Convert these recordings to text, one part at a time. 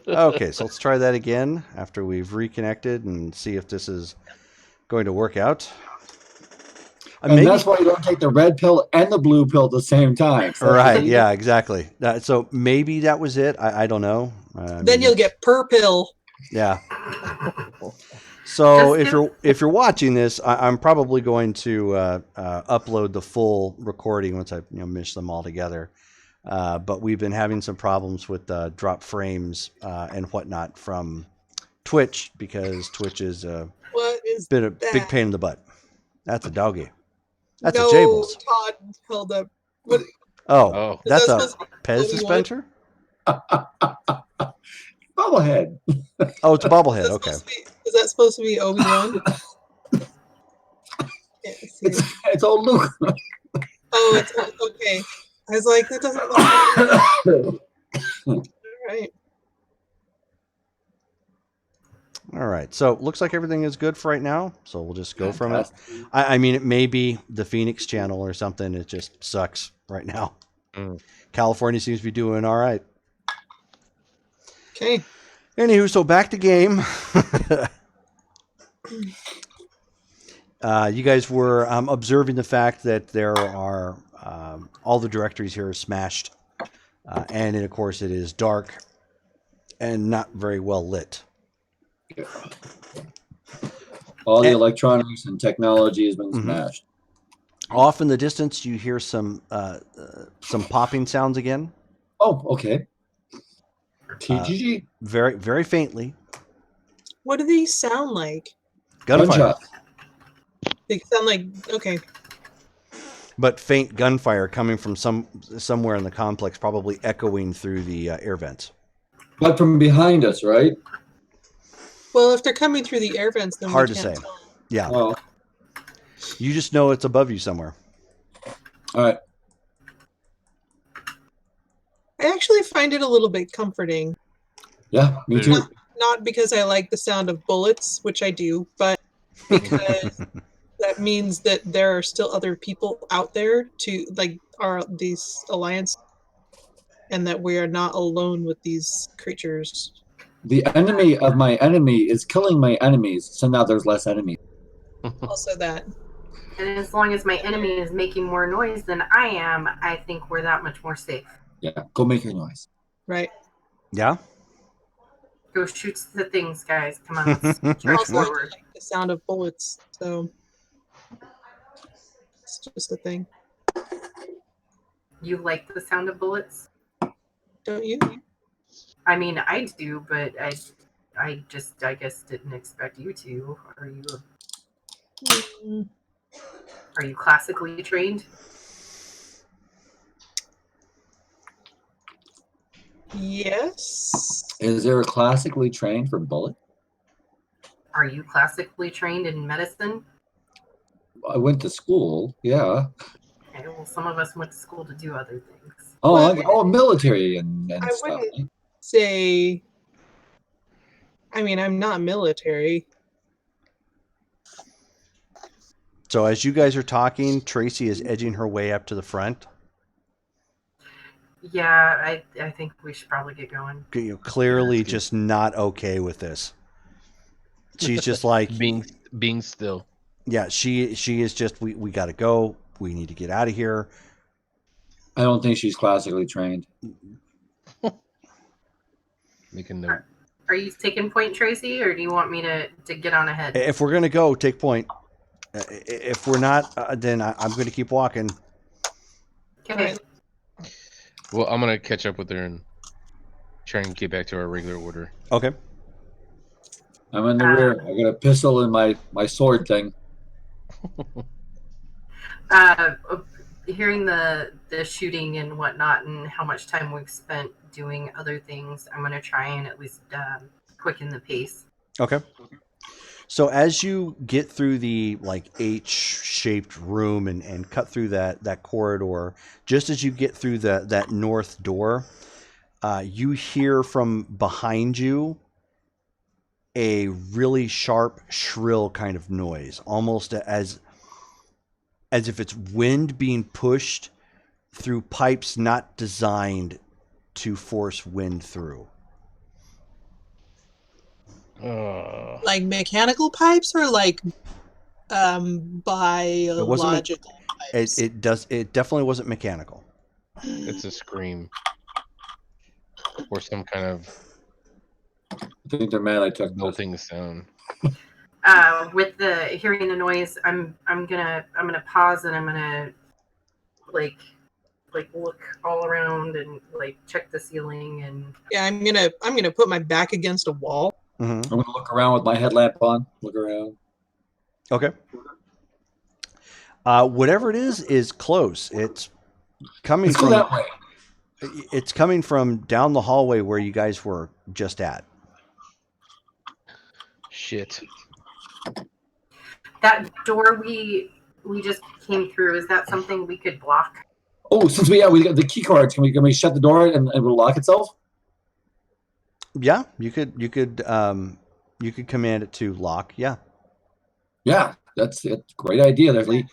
Okay, so let's try that again after we've reconnected and see if this is going to work out. And Maybe. that's why you don't take the red pill and the blue pill at the same time. So that's Right. illegal. Yeah. Exactly. So maybe that was it. I don't know. I Then mean, you'll it's get per pill. yeah. So Just give, if you're watching this, I'm probably going to upload the full recording once I mish them all together. But we've been having some problems with drop frames and whatnot from Twitch because Twitch is a What is big that? pain in the butt. That's a doggy. That's a No, Jables. Todd held up. What Oh, oh, is that that's a supposed to be? Pez Obi-Wan? dispenser. Bobblehead. Oh, it's a Is bobblehead. that Okay. supposed to be? Is that supposed to be Obi-Wan? Can't see it. It's old Luke. Oh, it's okay. I was like, that doesn't look right. All right. So looks like everything is good for right now. So we'll just go from it. Fantastic. I mean, it may be the Phoenix channel or something. It just sucks right now. Mm. California seems to be doing all right. Okay. Anywho, so back to game. You guys were observing the fact that there are all the directories here are smashed, and of course it is dark and not very well lit. All the And electronics and technology has been Mhm. smashed. Off in the distance, you hear some popping sounds again, Oh, okay. TGG. very very faintly. What do these sound like? Gunfire, Gunshot. They sound like okay. but faint gunfire coming from somewhere in the complex, probably echoing through the air vents. But from behind us, right? Well, if they're coming through the air vents, then Hard we to can't say. tell. Yeah, Well, you just know it's above you somewhere. all right. I actually find it a little bit comforting. Yeah, me There's- too. Not because I like the sound of bullets, which I do, but because that means that there are still other people out there to like are these alliance, and that we are not alone with these creatures. The enemy of my enemy is killing my enemies, so now there's less enemies. Also, that and as long as my enemy is making more noise than I am, I think we're that much more safe. Yeah, go make your noise. right. Yeah. Go shoot the things, guys. Come on, let's charge Also, I forward. like the sound of bullets, so it's just a thing. You like the sound of bullets? Don't you? I mean, I do, but I guess didn't expect you to. Mm, Are you classically trained? yes. Is there a classically trained for bullet? Are you classically trained in medicine? I went to school. Yeah. Okay, well, some of us went to school to do other things. Oh, Well, military and I stuff. wouldn't say. I mean, I'm not military. So as you guys are talking, Tracy is edging her way up to the front. Yeah, I think we should probably get going. Clearly Yeah, that's good. just not okay with this. She's just like, being still. yeah, she is just, we got to go. We need to get out of here. I don't think she's classically trained. Make a note. Are you taking point, Tracy, or do you want me to get on ahead? If we're going to go, take point. If we're not, then I'm going to keep walking. Okay. Well, I'm gonna catch up with her and try and get back to our regular order. Okay. I'm in the rear. I got a pistol and my sword thing. Hearing the shooting and whatnot and how much time we've spent doing other things, I'm going to try and at least quicken the pace. Okay. So as you get through the like H-shaped room and cut through that corridor, just as you get through that north door, you hear from behind you a really sharp, shrill kind of noise, almost as if it's wind being pushed through pipes not designed to force wind through. Like mechanical pipes or like biological pipes? It definitely wasn't mechanical. It's a scream or some kind of I think they're mad I took this. melting sound. With the hearing the noise, I'm gonna pause and I'm gonna like look all around and like check the ceiling and Yeah, I'm gonna put my back against a wall. Mm-hmm. I'm going to look around with my headlamp on. Look around. Okay. Whatever it is close. It's coming Let's go from that way. It's coming from down the hallway where you guys were just at. Shit. that door we just came through. Is that something we could block? Oh, since we got the key cards, can we shut the door and it will lock itself? Yeah, you could command it to lock. Yeah. Yeah, that's a great idea. There's Lee.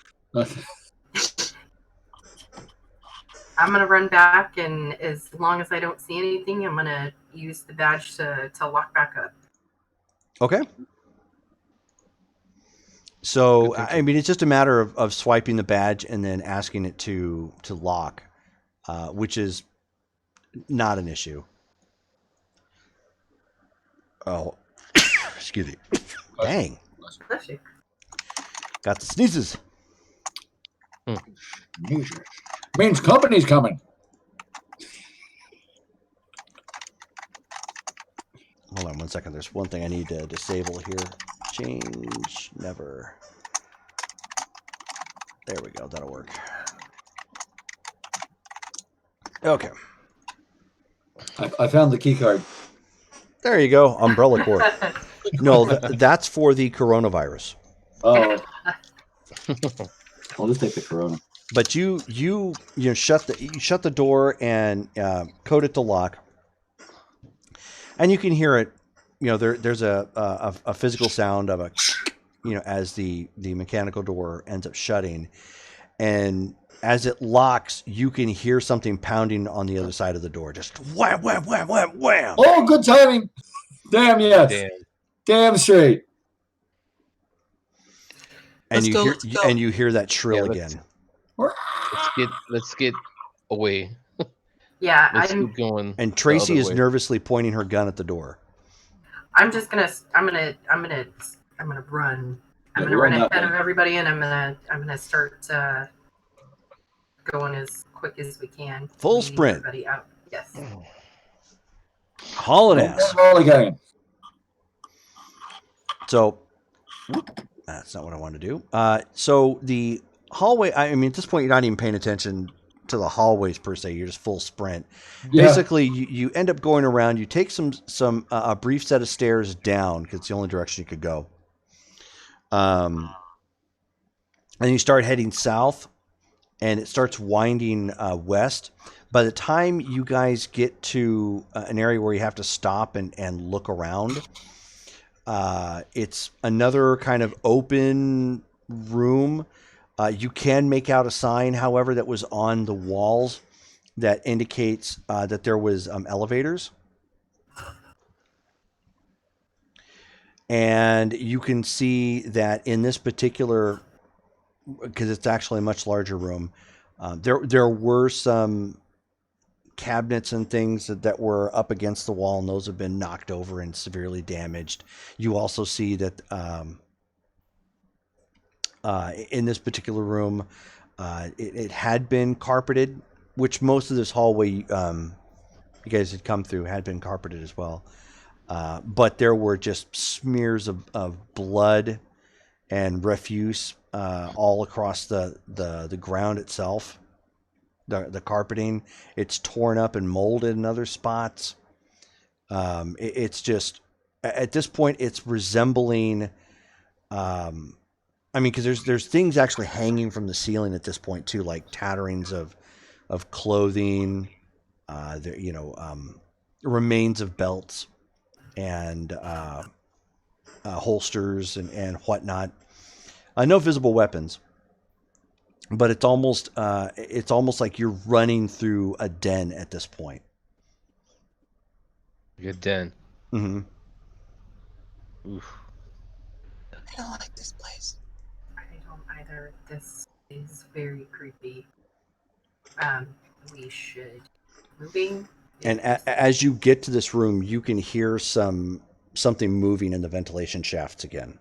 I'm gonna run back, and as long as I don't see anything, I'm gonna use the badge to lock back up. Okay. So Good thinking. I mean, it's just a matter of swiping the badge and then asking it to lock, which is not an issue. Oh, excuse me. Dang, Bless you. got the sneezes. Means company's coming. Hold on one second. There's one thing I need to disable here. Change never. There we go. That'll work. Okay. I found the key card. There you go. Umbrella cord. No, that's for the coronavirus. Oh. I'll just take the Corona. But you shut the door and code it to lock, and you can hear it. You know, there's a physical sound of a, as the mechanical door ends up shutting, and as it locks, you can hear something pounding on the other side of the door. Just wham, wham, wham, wham, wham. Oh, good timing. Damn yes. Damn straight. And Let's go. you hear that shrill again. Let's get away. Yeah, Let's keep going. And Tracy the is other way. nervously pointing her gun at the door. I'm gonna run. I'm gonna run ahead of everybody, and I'm gonna start going as quick as we can. Full leading sprint. everybody out. Yes. Hauling ass. So that's not what I wanted to do. So the hallway, I mean, at this point, you're not even paying attention to the hallways per se. You're just full sprint. Yeah. Basically, you end up going around. You take a brief set of stairs down because it's the only direction you could go. And you start heading south, and it starts winding west. By the time you guys get to an area where you have to stop and look around, it's another kind of open room. You can make out a sign, however, that was on the walls that indicates that there was elevators. And you can see that in this particular, because it's actually a much larger room, there were some cabinets and things that were up against the wall, and those have been knocked over and severely damaged. You also see that in this particular room, it had been carpeted, which most of this hallway you guys had come through had been carpeted as well. But there were just smears of blood and refuse all across the ground itself. The carpeting, it's torn up and molded in other spots. It's just, at this point, it's resembling, I mean, because there's things actually hanging from the ceiling at this point too, like tatterings of clothing, remains of belts and holsters and whatnot. No visible weapons. But it's almost like you're running through a den at this point. Good den. Mm-hmm. Oof. I don't like this place. I don't either. This is very creepy. We should moving. And as you get to this room, you can hear something moving in the ventilation shafts again.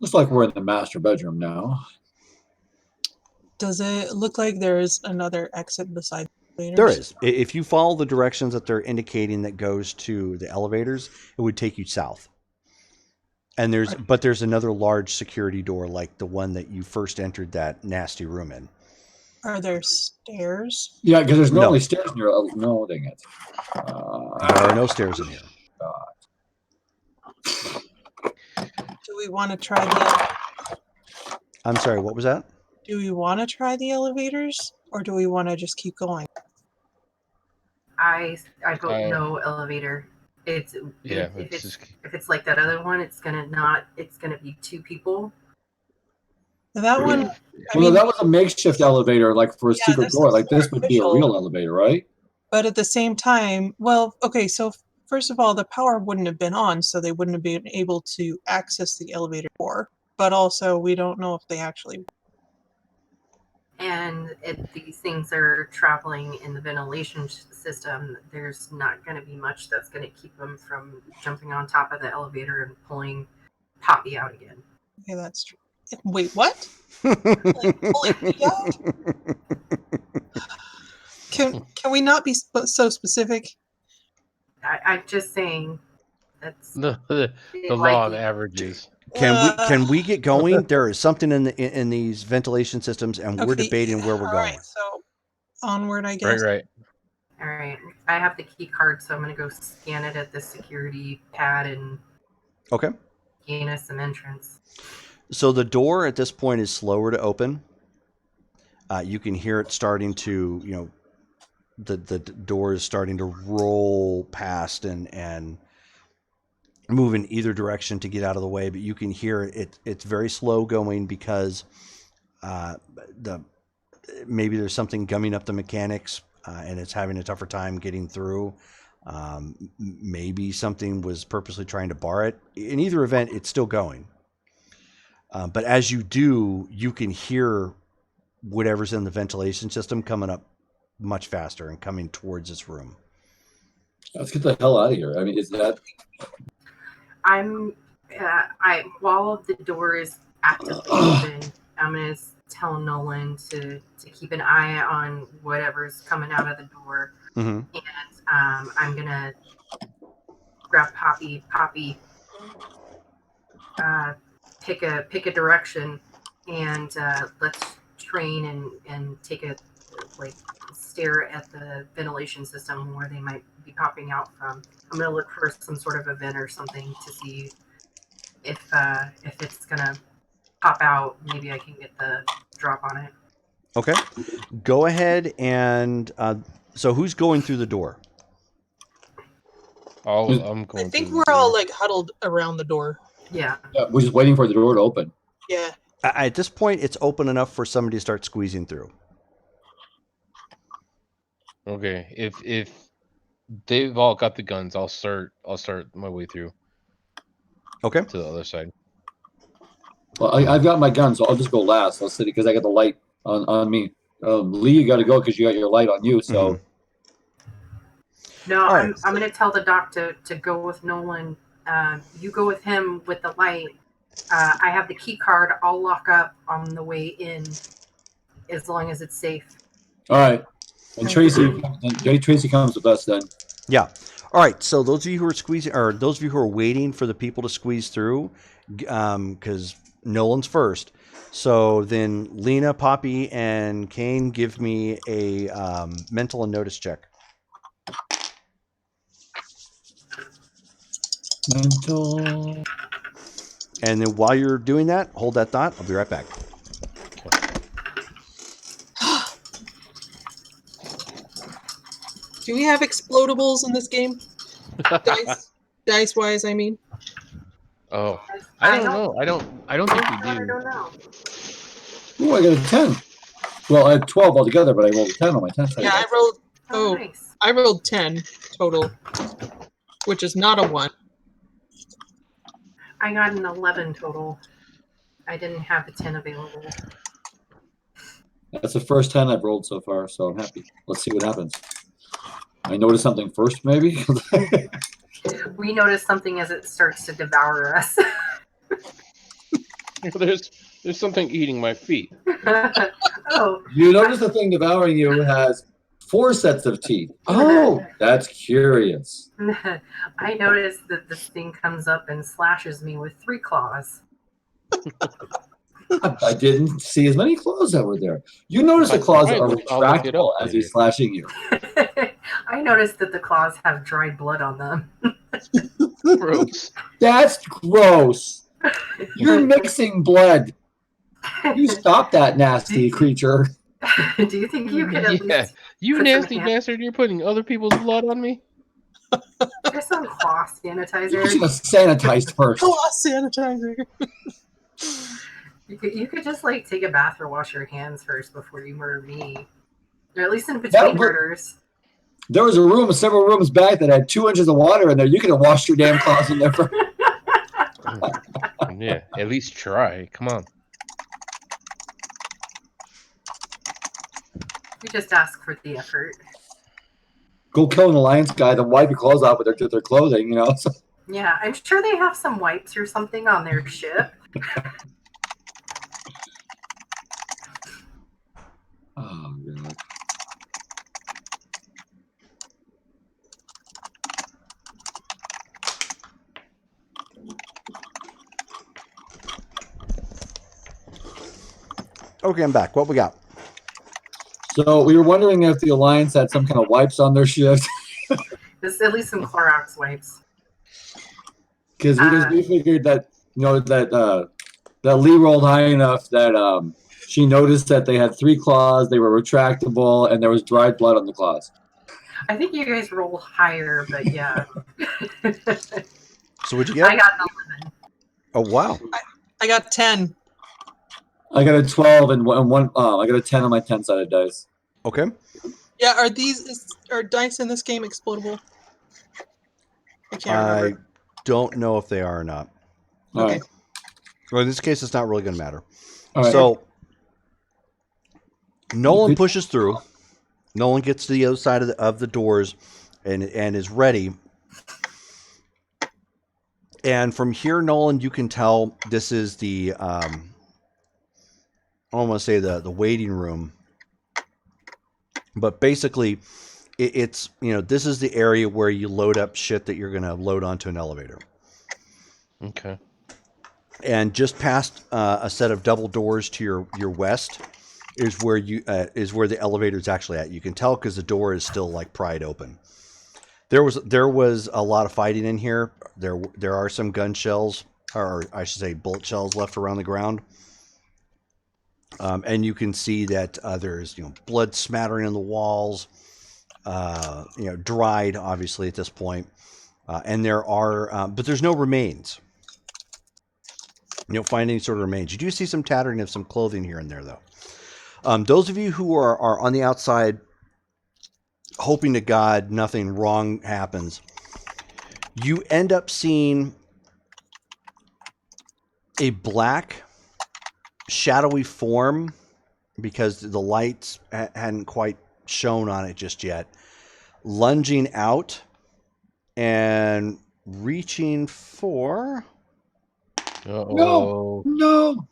Looks like we're in the master bedroom now. Does it look like there's another exit besides the There elevators? is. If you follow the directions that they're indicating that goes to the elevators, it would take you south. And there's another large security door like the one that you first entered that nasty room in. Are there stairs? Yeah, because there's No. normally stairs near. Oh, no, dang it. There are no stairs in here. Do we want to try the? I'm sorry, what was that? Do we want to try the elevators, or do we want to just keep going? I vote no elevator. It's Yeah, if it's it's just if it's like that other one, it's gonna be 2 people. That one. I Well, mean, that was a makeshift elevator, like for a Yeah, secret this door. is Like this would be a artificial. real elevator, right? but at the same time, well, okay. So first of all, the power wouldn't have been on, so they wouldn't have been able to access the elevator door. But also, we don't know if they actually. And these things are traveling in the ventilation system. There's not going to be much that's going to keep them from jumping on top of the elevator and pulling Poppy out again. Okay, that's true. Wait, what? Pulling me out? Can we not be so specific? I'm just saying that's the law of likely. averages. Can we get going? There is something in these ventilation systems, and we're Okay, debating where we're all going. right, so onward, I guess. Right. All right, I have the key card, so I'm going to go scan it at the security pad and Okay. gain us some entrance. So the door at this point is slower to open. You can hear it starting to, the door is starting to roll past and move in either direction to get out of the way, but you can hear it. It's very slow going because maybe there's something gumming up the mechanics and it's having a tougher time getting through. Maybe something was purposely trying to bar it. In either event, it's still going. But as you do, you can hear whatever's in the ventilation system coming up much faster and coming towards this room. Let's get the hell out of here. I mean, is that? While the door is actively open, I'm gonna tell Nolan to keep an eye on whatever's coming out of the door, Mm-hmm. and I'm gonna grab Poppy, pick a direction, and let's train and take a stare at the ventilation system where they might be popping out from. I'm gonna look for some sort of event or something to see if it's gonna pop out. Maybe I can get the drop on it. Okay. Go ahead and so who's going through the door? I'm I going. think through we're the all door. like huddled around the door. Yeah. We're just waiting for the door to open. Yeah. At this point, it's open enough for somebody to start squeezing through. Okay. If they've all got the guns, I'll start my way through Okay. to the other side. Well, I've got my gun, so I'll just go last. I'll sit because I got the light on me. Lee, you got to go because you got your light on you. So No, All I'm right. gonna tell the doc to go with Nolan. You go with him with the light. I have the key card. I'll lock up on the way in, as long as it's safe. all right, and Tracy comes with us then. Yeah. All right. So those of you who are squeezing, or those of you who are waiting for the people to squeeze through, because Nolan's first. So then Lena, Poppy, and Kane, give me a mental and notice check. Mental. And then while you're doing that, hold that thought. I'll be right back. Do we have explodables in this game? Dice wise, I mean. Oh, I don't know. I don't think we I do. don't know. Ooh, I got a 10. Well, I had 12 altogether, but I rolled a 10 on my 10 side. Yeah, I rolled. Oh, Oh, nice. I rolled 10 total. which is not a 1. I got an 11 total. I didn't have the 10 available. That's the first 10 I've rolled so far, so I'm happy. Let's see what happens. I notice something first, maybe? We notice something as it starts to devour us. There's something eating my feet. Oh, You notice the thing devouring you has 4 sets of teeth. Oh, that's curious. I noticed that this thing comes up and slashes me with 3 claws. I didn't see as many claws that were there. You notice the claws are I'll look it retractable up as later. he's slashing you. I noticed that the claws have dried blood on them. Gross. That's gross. You're mixing blood. You stop that nasty creature. Do you think you could at Yeah, least you put some nasty hand- bastard! You're putting other people's blood on me. There's some claw You sanitizer. should have sanitized first. Claw sanitizer. You could just like take a bath or wash your hands first before you murder me, or at least in That between would- murders. There was a room several rooms back that had 2 inches of water in there. You could have washed your damn claws in there first. Yeah, at least try. Come on. You just ask for the effort. Go kill an alliance guy, then wipe your clothes off with their clothing, you know. So, Yeah, I'm sure they have some wipes or something on their ship. oh god. Okay, I'm back. What we got? So we were wondering if the alliance had some kind of wipes on their ship. There's at least some Clorox wipes. Because we figured that that Lee rolled high enough that she noticed that they had 3 claws, they were retractable, and there was dried blood on the claws. I think you guys rolled higher, but yeah. So what'd you get? I got an 11. Oh wow. I got 10. I got a 12 and one. I got a 10 on my 10-sided dice. Okay. Yeah, are dice in this game explodable? I can't I remember. don't know if they are or not. All Okay. right. Well, in this case, it's not really going to matter. All right. So Nolan pushes through. Nolan gets to the other side of the doors and is ready. And from here, Nolan, you can tell this is the I don't want to say the waiting room, but basically it's this is the area where you load up shit that you're going to load onto an elevator. Okay. And just past a set of double doors to your west is where the elevator is actually at. You can tell because the door is still like pried open. There was a lot of fighting in here. There are some gun shells, or I should say bullet shells, left around the ground. And you can see that there's blood smattering on the walls. Dried obviously at this point. And there are, but there's no remains. You don't find any sort of remains. You do see some tattering of some clothing here and there, though. Those of you who are on the outside, hoping to God nothing wrong happens, you end up seeing a black, shadowy form because the lights hadn't quite shone on it just yet, lunging out and reaching for... Uh-oh. No.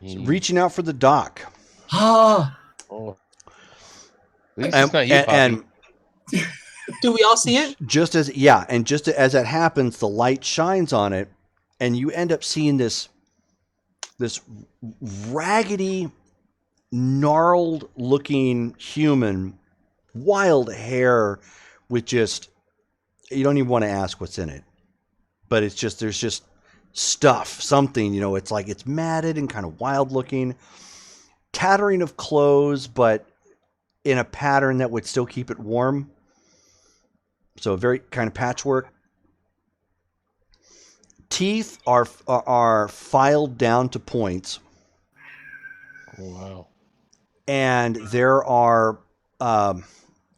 Reaching out for the dock. Ah. Oh. At least it's not you, Poppy. And Do we all see it? just as that happens, the light shines on it, and you end up seeing this raggedy, gnarled looking human, wild hair with just, you don't even want to ask what's in it, but it's just, there's just stuff, something, it's like it's matted and kind of wild looking, tattering of clothes, but in a pattern that would still keep it warm. So very kind of patchwork. Teeth are filed down to points. Oh, wow. And there are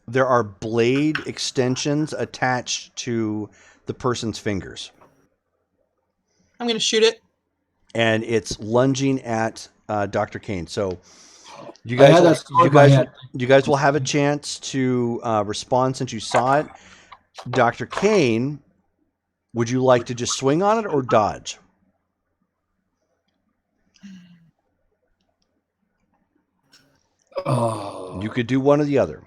there are blade extensions attached to the person's fingers, I'm going to shoot it. and it's lunging at Dr. Kane. So you I guys, had that sword in my hand. you guys will have a chance to respond since you saw it. Dr. Kane, would you like to just swing on it or dodge? Oh. You could do one or the other.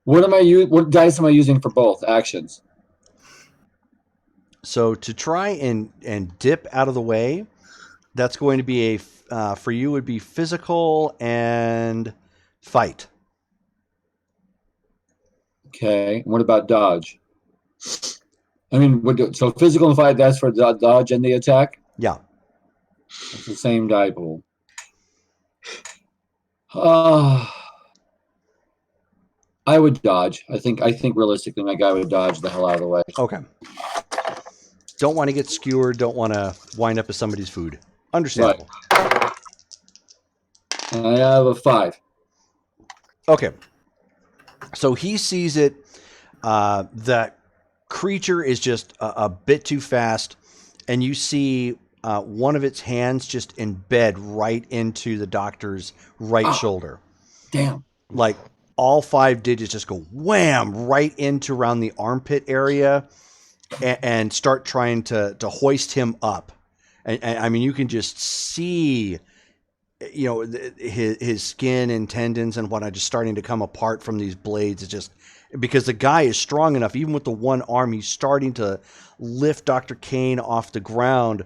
What dice am I using for both actions? So to try and dip out of the way, that's going to be for you would be physical and fight. Okay. What about dodge? I mean, so physical and fight, that's for dodge and the attack? Yeah. It's the same die pool. I would dodge. I think realistically my guy would dodge the hell out of the way. Okay. Don't want to get skewered. Don't want to wind up as somebody's food. Understandable. Right. I have a 5. Okay. So he sees it. The creature is just a bit too fast, and you see one of its hands just embed right into the doctor's right shoulder. Damn. Like all 5 digits just go wham right into around the armpit area and start trying to hoist him up. And I mean, you can just see, you know, his skin and tendons and whatnot just starting to come apart from these blades. It's just because the guy is strong enough, even with the one arm, he's starting to lift Dr. Kane off the ground.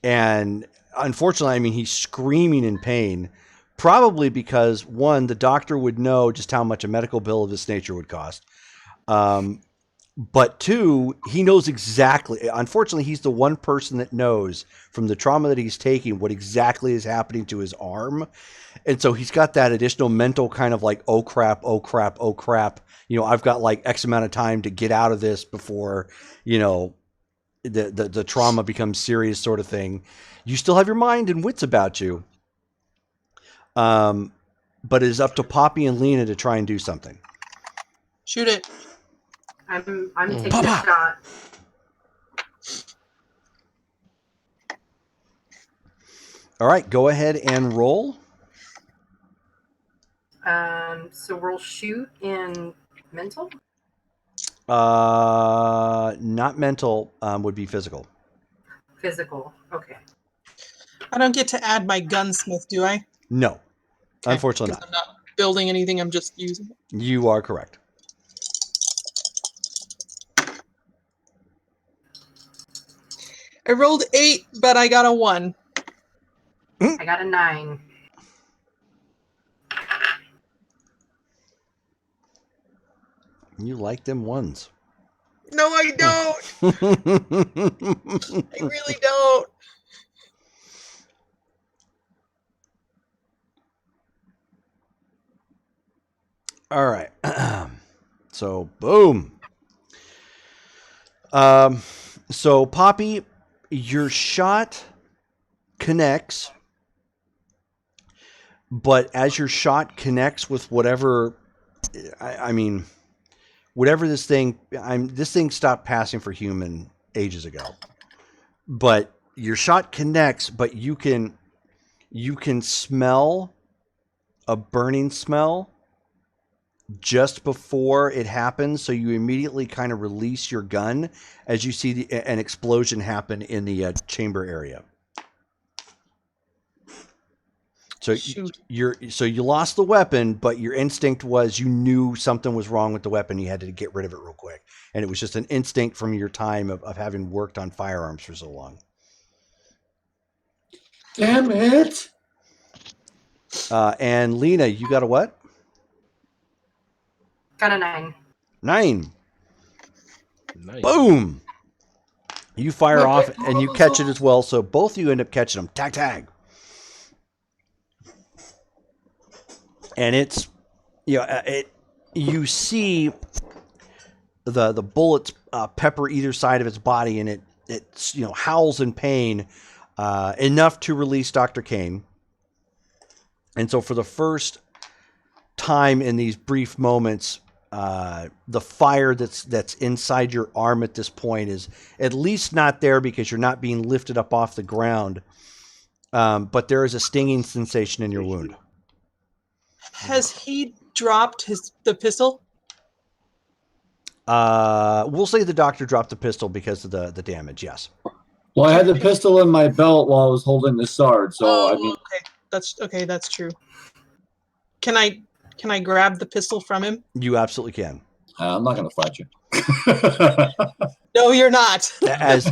And unfortunately, I mean, he's screaming in pain, probably because, one, the doctor would know just how much a medical bill of this nature would cost. But 2, he knows exactly. Unfortunately, he's the one person that knows from the trauma that he's taking what exactly is happening to his arm. And so he's got that additional mental kind of like, oh crap, oh crap, oh crap. You know, I've got like X amount of time to get out of this before, you know, the trauma becomes serious sort of thing. You still have your mind and wits about you. But it is up to Poppy and Lena to try and do something. Shoot it. I'm taking a shot. All right, go ahead and roll. So we'll shoot in mental. Not mental. Would be physical. Physical. Okay. I don't get to add my gunsmith, do I? No, Okay, unfortunately 'cause not. I'm not building anything. I'm just using it. You are correct. I rolled 8, but I got a 1. I got a 9. You like them ones. No, I don't. I really don't. All right. So, boom. So, Poppy, your shot connects, but as your shot connects with whatever, I mean, whatever this thing stopped passing for human ages ago. But your shot connects, but you can smell a burning smell just before it happens, so you immediately kind of release your gun as you see an explosion happen in the chamber area. So Shoot. you lost the weapon, but your instinct was you knew something was wrong with the weapon. You had to get rid of it real quick, and it was just an instinct from your time of having worked on firearms for so long. Damn it! And Lena, you got a what? Got a 9. 9. Nice. Boom! You fire off and you catch it as well, so both of you end up catching them. Tag, tag. And it's, you know, you see the bullets pepper either side of its body, and it you know, howls in pain enough to release Dr. Kane. And so for the first time, in these brief moments, the fire that's inside your arm at this point is at least not there because you're not being lifted up off the ground. But there is a stinging sensation in your wound. Has he dropped the pistol? We'll say the doctor dropped the pistol because of the damage. Yes. Well, I had the pistol in my belt while I was holding the sword, so I mean, okay. That's true. Can I grab the pistol from him? You absolutely can. I'm not going to fight you. No, you're not. As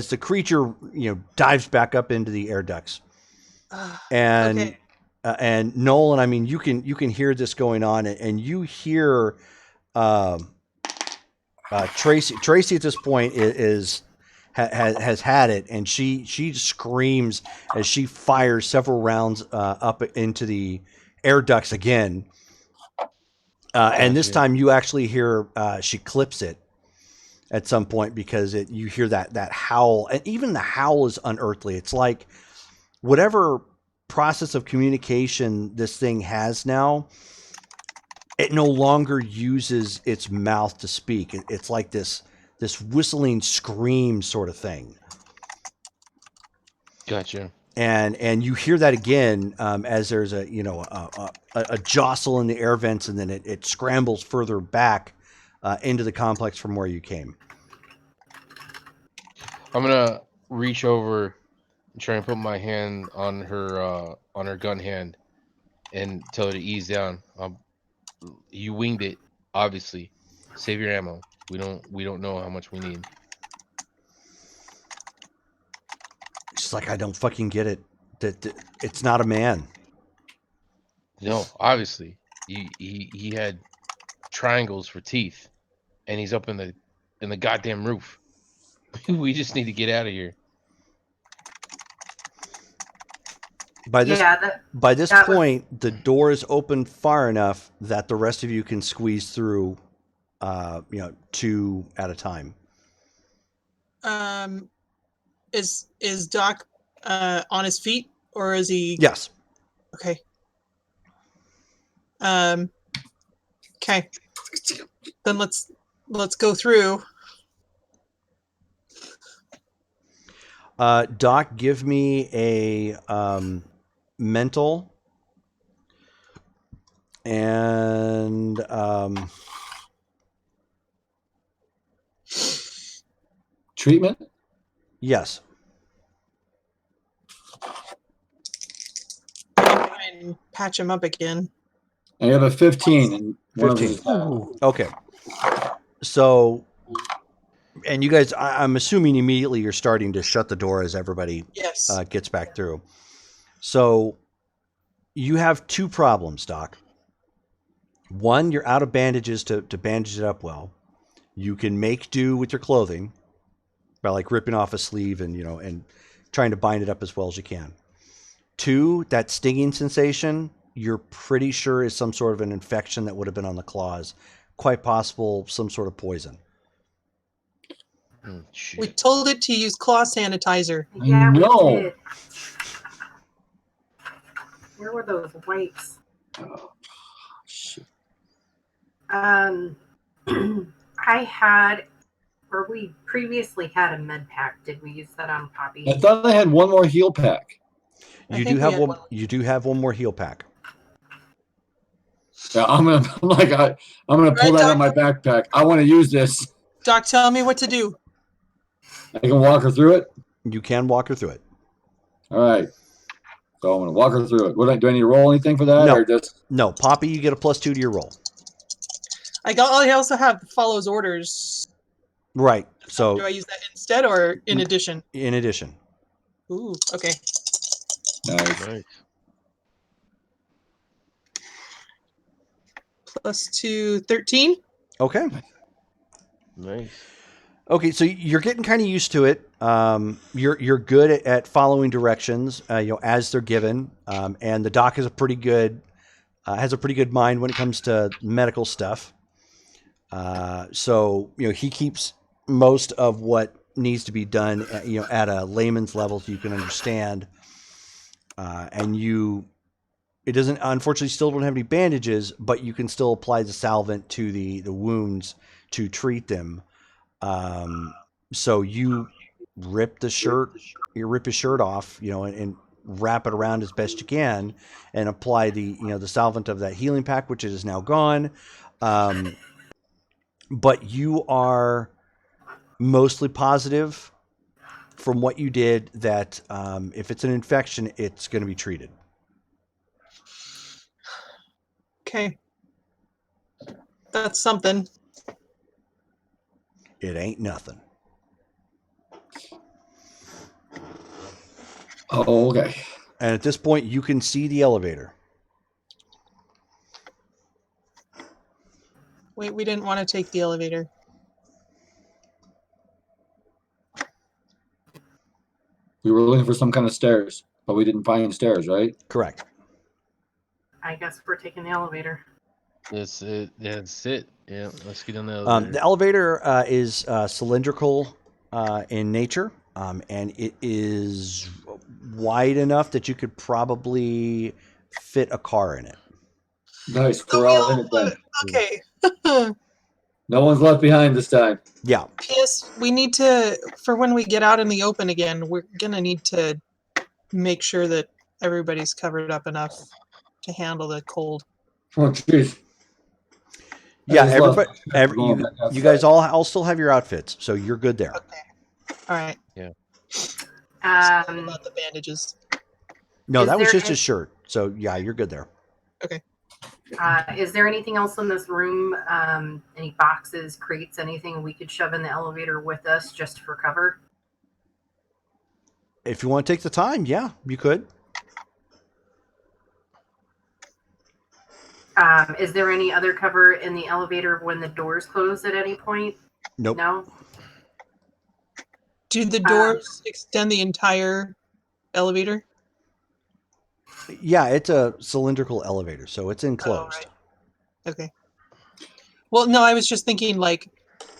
the creature dives back up into the air ducts, and Okay. and Nolan, I mean, you can hear this going on, and you hear Tracy. Tracy at this point has had it, and she screams as she fires several rounds up into the air ducts again. And this time you actually hear she clips it at some point because you hear that howl, and even the howl is unearthly. It's like whatever process of communication this thing has now, it no longer uses its mouth to speak. It's like this whistling scream sort of thing. Gotcha. And you hear that again as there's a jostle in the air vents, and then it scrambles further back into the complex from where you came. I'm gonna reach over and try and put my hand on her gun hand and tell her to ease down. You winged it, obviously. Save your ammo. We don't know how much we need. She's like, I don't fucking get it. That it's not a man. No, obviously. He had triangles for teeth, and he's up in the goddamn roof. We just need to get out of here. By this that point, the door is open far enough that the rest of you can squeeze through, two at a time. Is Doc on his feet, or is he? Yes. Okay. Okay. Then let's go through. Doc, give me a mental and treatment. yes. Try and patch him up again. I have a 15 and 15. Okay. So, and you guys, I'm assuming immediately you're starting to shut the door as everybody Yes. gets back through. So you have two problems, Doc. One, you're out of bandages to bandage it up well. You can make do with your clothing by like ripping off a sleeve and and trying to bind it up as well as you can. Two, that stinging sensation, you're pretty sure is some sort of an infection that would have been on the claws. Quite possible some sort of poison. Shit. We told it to use claw sanitizer. Yeah, we No. did. Where were those wipes? Oh, shit. We previously had a med pack. Did we use that on Poppy? I thought I had one more heal pack. You do have one. You do have one more heal pack. Yeah, I'm gonna pull that out of my backpack. I want to use this. Doc, tell me what to do. I can walk her through it. You can walk her through it. All right. So I'm gonna walk her through it. Do I need to roll anything for that, No. or just? No, Poppy, you get a +2 to your roll. I also have follows orders. Right. So Do I use that instead or in addition? in addition. Ooh, okay. Nice. +2, 13. Okay. Nice. Okay, so you're getting kind of used to it. You're good at following directions, as they're given, and the doc has a pretty good mind when it comes to medical stuff. So he keeps most of what needs to be done, at a layman's level so you can understand. And it doesn't, unfortunately, still don't have any bandages, but you can still apply the salvant to the wounds to treat them. So you rip his shirt off, and wrap it around as best you can, and apply the salvant of that healing pack, which is now gone. But you are mostly positive from what you did that if it's an infection, it's going to be treated. Okay. That's something. It ain't nothing. Oh, okay. And at this point, you can see the elevator. Wait, we didn't want to take the elevator. We were looking for some kind of stairs, but we didn't find stairs, right? Correct. I guess we're taking the elevator. That's it. That's it. Yeah, let's get on the elevator. The elevator is cylindrical in nature, and it is wide enough that you could probably fit a car in it. Nice. We're all in it then. Okay. No one's left behind this time. Yeah. P.S. We need to, for when we get out in the open again, we're gonna need to make sure that everybody's covered up enough to handle the cold. Oh, jeez. Yeah, I just lost everybody, my going back you guys outside. all still have your outfits, so you're good there. Okay. All right. Um, About the bandages. No, Is that was there just any- his shirt. So yeah, you're good there. is there anything else in this room? Any boxes, crates, anything we could shove in the elevator with us just for cover? If you want to take the time, yeah, you could. Is there any other cover in the elevator when the doors close at any point? Nope. No? Do the doors extend the entire elevator? Yeah, it's a cylindrical elevator, so it's enclosed. right. Okay. Well, no, I was just thinking, like,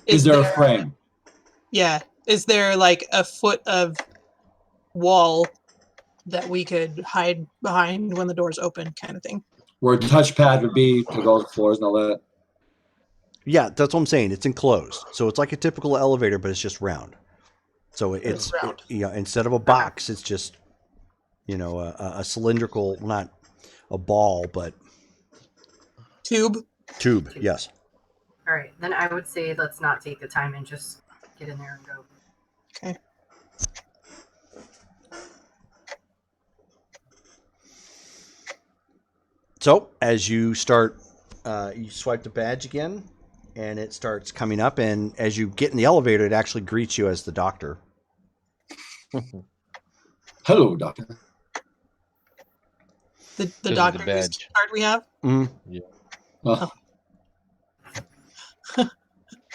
Is there a frame? Yeah. Is there like a foot of wall that we could hide behind when the doors open, kind of thing? Where a touchpad would be to go to the floors and all that? Yeah, that's what I'm saying. It's enclosed, so it's like a typical elevator, but it's just round. So it's round. instead of a box, it's just a cylindrical, not a ball, but Tube. tube. Yes. All right. Then I would say let's not take the time and just get in there and go. Okay. So as you start, you swipe the badge again, and it starts coming up. And as you get in the elevator, it actually greets you as the doctor. Hello, doctor. The Because of the doctor whose badge. card we have? Well,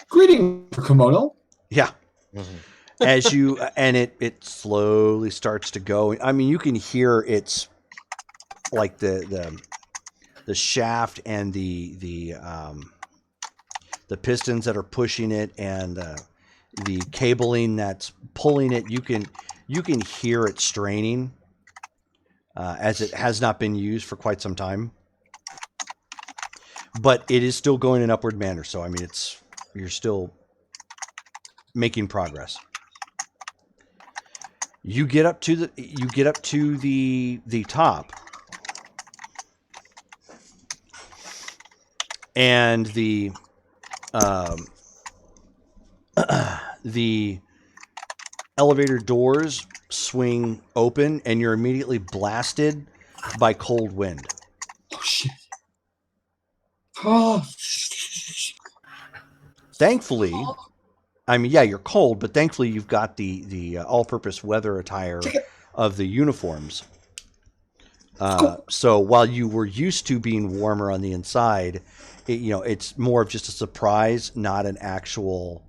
greeting, Kimono. Yeah. Mhm. As you and it slowly starts to go. I mean, you can hear it's like the shaft and the pistons that are pushing it and the cabling that's pulling it. You can hear it straining as it has not been used for quite some time, but it is still going in upward manner. So I mean, you're still making progress. You get up to the top, and the the elevator doors swing open, and you're immediately blasted by cold wind. Oh, shit. Oh. Thankfully, I mean, yeah, you're cold, but thankfully you've got the all-purpose weather attire of the uniforms. So while you were used to being warmer on the inside, it's more of just a surprise, not an actual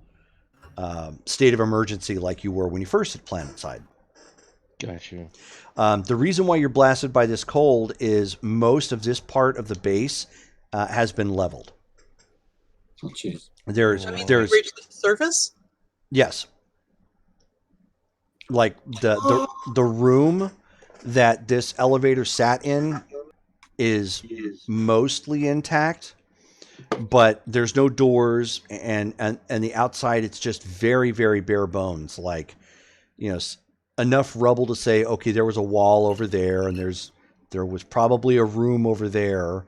state of emergency like you were when you first hit Planetside. Gotcha. The reason why you're blasted by this cold is most of this part of the base has been leveled. Oh, jeez. There's That means there's we reached the surface? yes, like the room that this elevator sat in is mostly intact, but there's no doors, and the outside it's just very, very bare bones. Like, enough rubble to say, okay, there was a wall over there, and there was probably a room over there.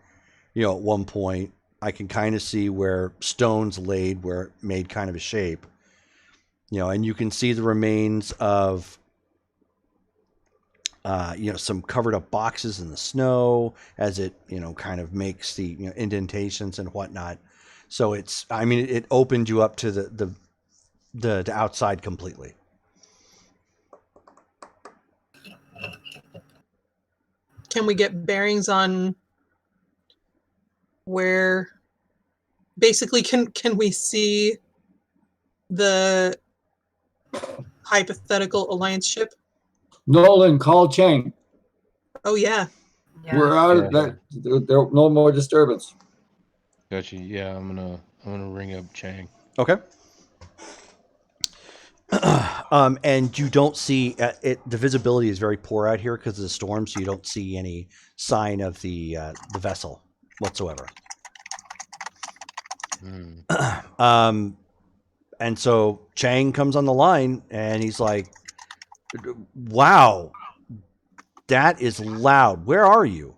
At one point, I can kind of see where stones laid, where it made kind of a shape. And you can see the remains of some covered up boxes in the snow as it, kind of makes the, indentations and whatnot. So it opened you up to the outside completely. Can we get bearings on where? Basically, can we see the hypothetical Alliance ship? Nolan, call Chang. Oh yeah. We're Yeah. out of that. There no more disturbance. Gotcha. Yeah, I'm gonna ring up Chang. Okay. And you don't see it. The visibility is very poor out here because of the storm, so you don't see any sign of the vessel whatsoever. And so Chang comes on the line, and he's like, "Wow, that is loud. Where are you?"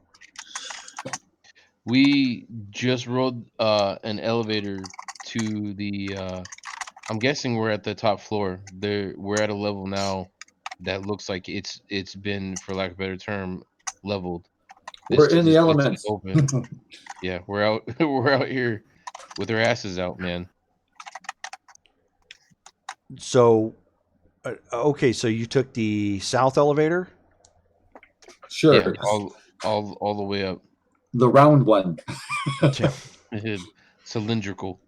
We just rode an elevator to the. I'm guessing we're at the top floor. We're at a level now that looks like it's been, for lack of a better term, leveled. We're in the This place is elements. open. Yeah, we're out. We're out here with our asses out, man. So, okay, so you took the south elevator. Sure. Yeah, all the way up. The round one. Cylindrical.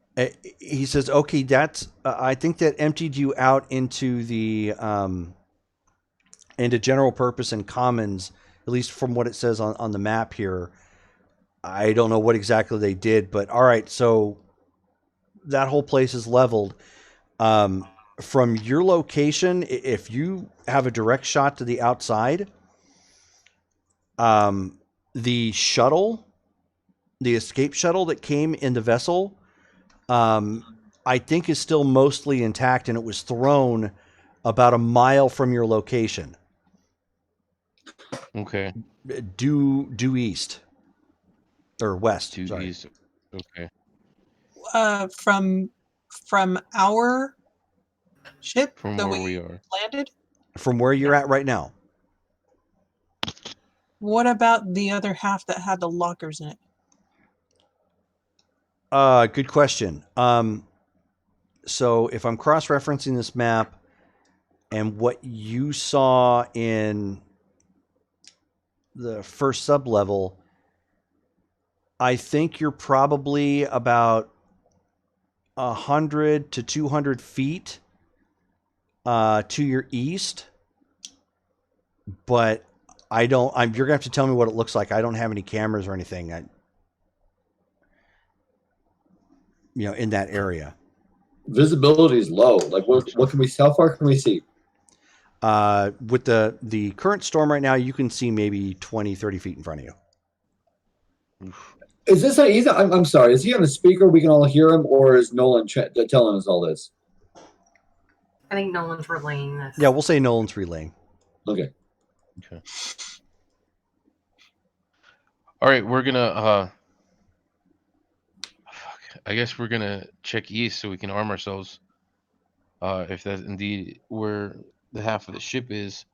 He says, "Okay, that's. I think that emptied you out into the into general purpose and commons, at least from what it says on the map here. I don't know what exactly they did, but all right. So that whole place is leveled. From your location, if you have a direct shot to the outside, the shuttle, the escape shuttle that came in the vessel, I think is still mostly intact, and it was thrown about a mile from your location, Okay. due east or west. Due Sorry. east. Okay. From our ship From that where we we are. landed. From where you're at right now. What about the other half that had the lockers in it? Good question. So if I'm cross-referencing this map and what you saw in the first sub-level, I think you're probably about 100 to 200 feet to your east. But you're gonna have to tell me what it looks like. I don't have any cameras or anything. In that area. Visibility is low. Like what can we? How far can we see? With the current storm right now, you can see maybe 20, 30 feet in front of you. Is this I'm sorry. Is he on the speaker? We can all hear him, or is Nolan telling us all this? I think Nolan's relaying this. Yeah, we'll say Nolan's relaying. Okay. All right, we're gonna. I guess we're gonna check east so we can arm ourselves. If that's indeed where the half of the ship is.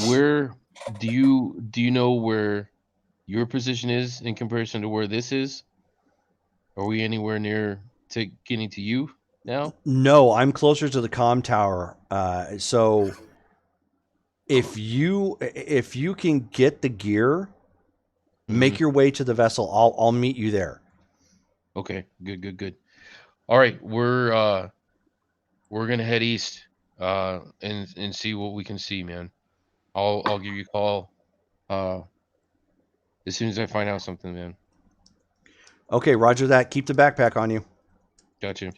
Where do you know where your position is in comparison to where this is? Are we anywhere near to getting to you now? No, I'm closer to the comm tower. So if you can get the gear, make your way to the vessel. I'll meet you there. Okay, good. All right, we're gonna head east and see what we can see, man. I'll give you a call as soon as I find out something, man. Okay, Roger that. Keep the backpack on you. Gotcha.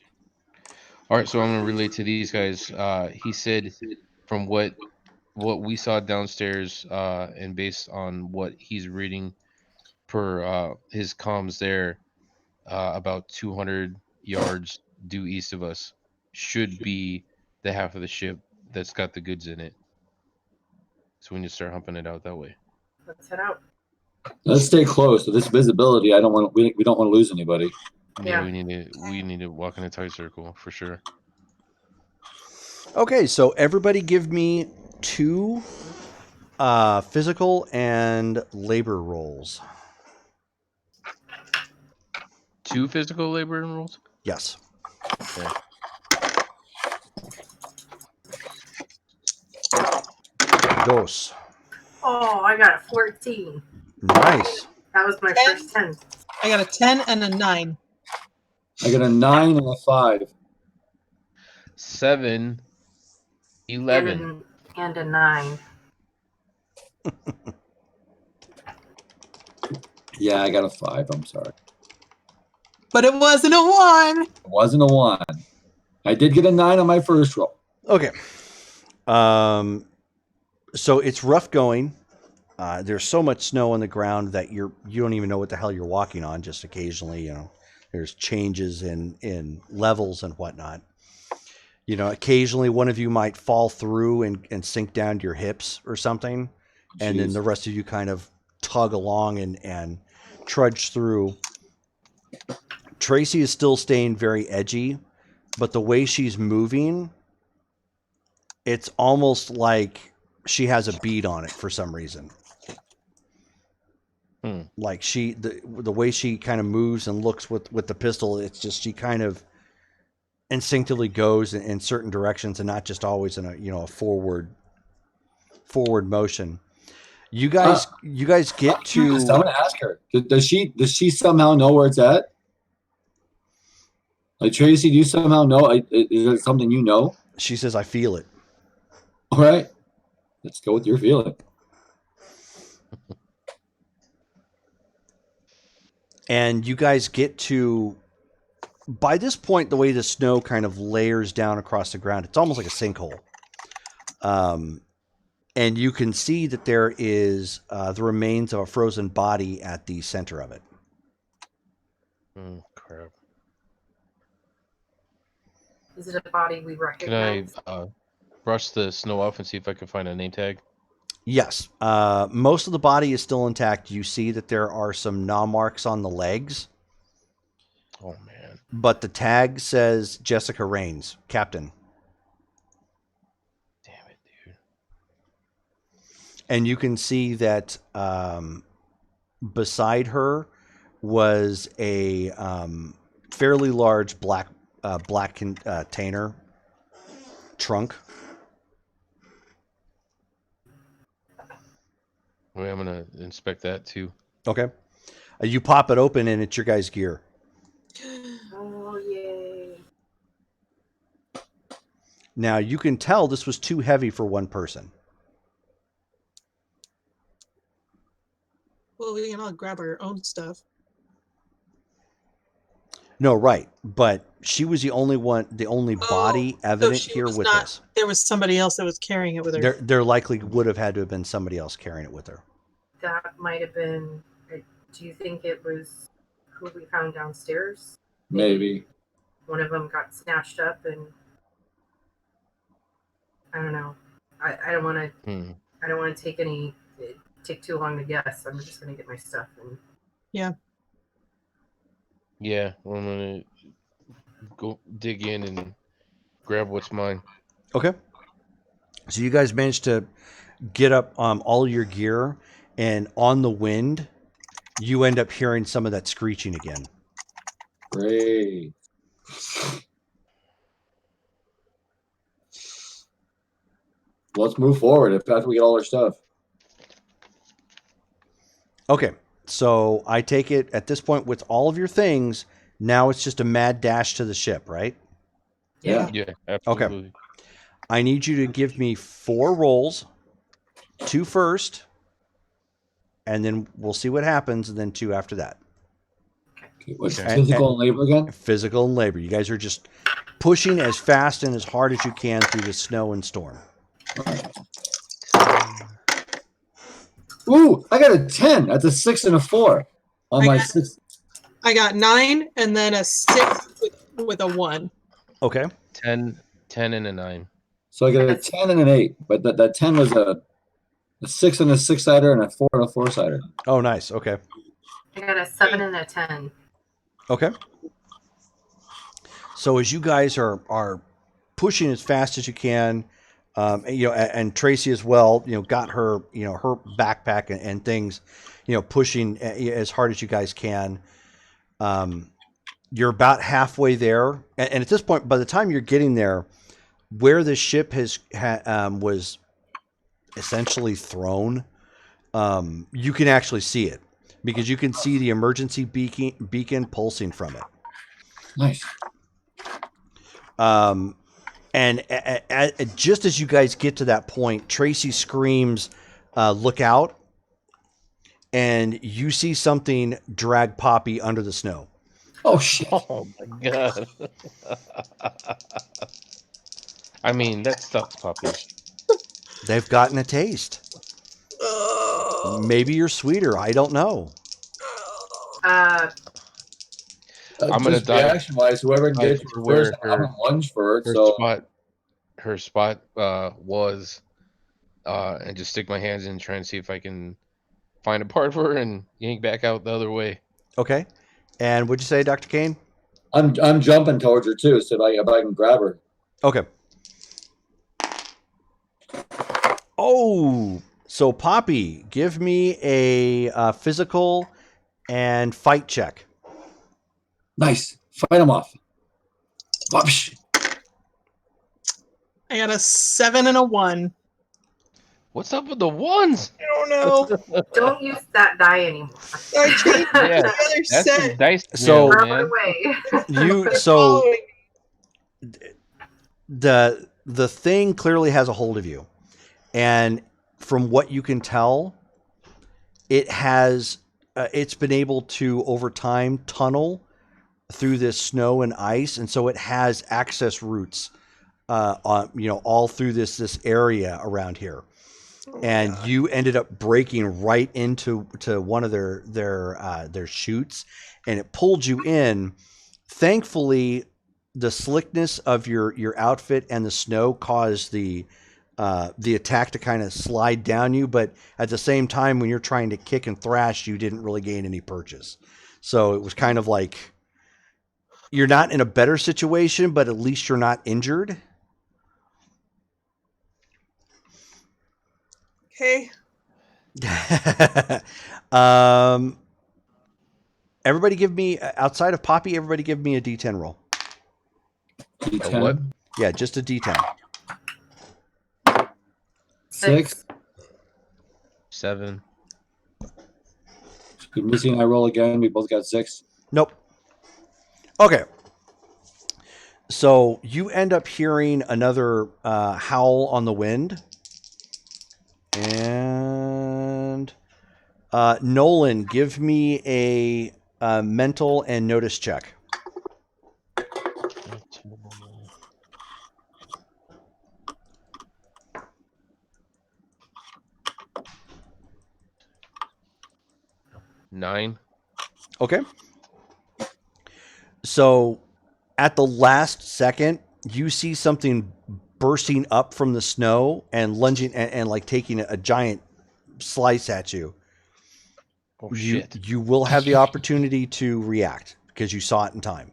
All right, so I'm gonna relate to these guys. He said from what we saw downstairs, and based on what he's reading per his comms there, about 200 yards due east of us should be the half of the ship that's got the goods in it. So we need to start humping it out that way. Let's head out. Let's stay close. With this visibility, I don't want. We don't want to lose anybody. Yeah, Yeah. we need to walk in a tight circle for sure. Okay, so everybody give me 2 physical and labor rolls. 2 physical labor rolls. Yes. Okay. Dos. Oh, I got a 14. Nice. That was my 10. first 10. I got a 10 and a 9. I got a 9 and a 5. 7, 11. And a 9. Yeah, I got a 5. I'm sorry. But it wasn't a 1. It wasn't a 1. I did get a 9 on my first roll. Okay. So it's rough going. There's so much snow on the ground that you don't even know what the hell you're walking on. Just occasionally, there's changes in levels and whatnot. Occasionally one of you might fall through and sink down to your hips or something, and then Jeez. the rest of you kind of tug along and trudge through. Tracy is still staying very edgy, but the way she's moving, it's almost like she has a bead on it for some reason. Like the way she kind of moves and looks with the pistol, it's just she kind of instinctively goes in certain directions and not just always in a forward motion. You guys get to. I'm gonna ask her. Does she somehow know where it's at? Like, Tracy, do you somehow know? Is it something you know? She says, "I feel it." All right, let's go with your feeling. And you guys get to. By this point, the way the snow kind of layers down across the ground, it's almost like a sinkhole. And you can see that there is the remains of a frozen body at the center of it. Crap. Is it a body we Can recognize? I brush the snow off and see if I can find a name tag? Yes. Most of the body is still intact. You see that there are some gnaw marks on the legs. Oh, man. But the tag says Jessica Raines, Captain. Damn it, dude. And you can see that beside her was a fairly large black container trunk. Wait, I'm going to inspect that, too. Okay. You pop it open and it's your guys' gear. Oh, yay. Now, you can tell this was too heavy for one person. Well, we can all grab our own stuff. No, right. But she was the only body evident she here was with not- this. There was somebody else that was carrying it with her. There likely would have had to have been somebody else carrying it with her. That might have been. Do you think it was who we found downstairs? Maybe. One of them got snatched up, and I don't know. I don't want to. I don't want to take too long to guess. I'm just going to get my stuff and. Yeah. Yeah, well, I'm going to go dig in and grab what's mine. Okay. So you guys managed to get up all your gear, and on the wind, you end up hearing some of that screeching again. Great. Let's move forward after we get all our stuff. Okay. So I take it at this point with all of your things, now it's just a mad dash to the ship, right? Yeah. Yeah, absolutely. Okay. I need you to give me 4 rolls, 2 first, and then we'll see what happens, and then 2 after that. Okay, what's Okay. physical and labor again? Physical and labor. You guys are just pushing as fast and as hard as you can through the snow and storm. Ooh, I got a 10. That's a 6 and a 4. On I my got- 6. I got 9 and then a 6 with a 1. Okay. 10, 10 and a 9. So I got a 10 and an 8, but that 10 was a 6 and a 6-sider and a 4 and a 4-sider. Oh, nice. Okay. I got a 7 and a 10. Okay. So as you guys are pushing as fast as you can, and Tracy as well, got her, her backpack and things, pushing as hard as you guys can. You're about halfway there, and at this point, by the time you're getting there, where the ship was essentially thrown, you can actually see it because you can see the emergency beacon pulsing from it. Nice. And just as you guys get to that point, Tracy screams, "Look out!" And you see something drag Poppy under the snow. Oh, shit. Oh my god. I mean, that sucks, puppy. They've gotten a taste. Maybe you're sweeter. I don't know. I'm gonna Just dive reaction-wise, whoever dive gets to it where first, I'm going to lunge for it. her So spot was, and just stick my hands in and try and see if I can find a part for her and yank back out the other way. Okay. And what'd you say, Dr. Kane? I'm jumping towards her too, so if I can grab her. Okay. Oh, so Poppy, give me a physical and fight check. Nice. Fight him off. Whoosh. I got a 7 and a 1. What's up with the ones? I don't know. Don't use that die anymore. I changed it Yeah, to the other That's set. the dice So- mail, Rub it man. away. You They're so following the thing clearly has a hold of you, and from what you can tell, it has it's been able to over time tunnel through this snow and ice, and so it has access routes all through this area around here. And you ended up breaking right into one of their chutes, and it pulled you in. Thankfully, the slickness of your outfit and the snow caused the attack to kind of slide down you, but at the same time, when you're trying to kick and thrash, you didn't really gain any purchase. So it was kind of like you're not in a better situation, but at least you're not injured. Okay. Everybody give me, outside of Poppy, everybody give me a D10 roll. D10. A what? Yeah, just a D10. 6. 7. You're missing. I roll again. We both got 6. Nope. Okay. So you end up hearing another howl on the wind. And Nolan, give me a mental and notice check. Nine. Okay. So at the last second, you see something bursting up from the snow and lunging and like taking a giant slice at you. Oh shit. You will have the opportunity to react because you saw it in time.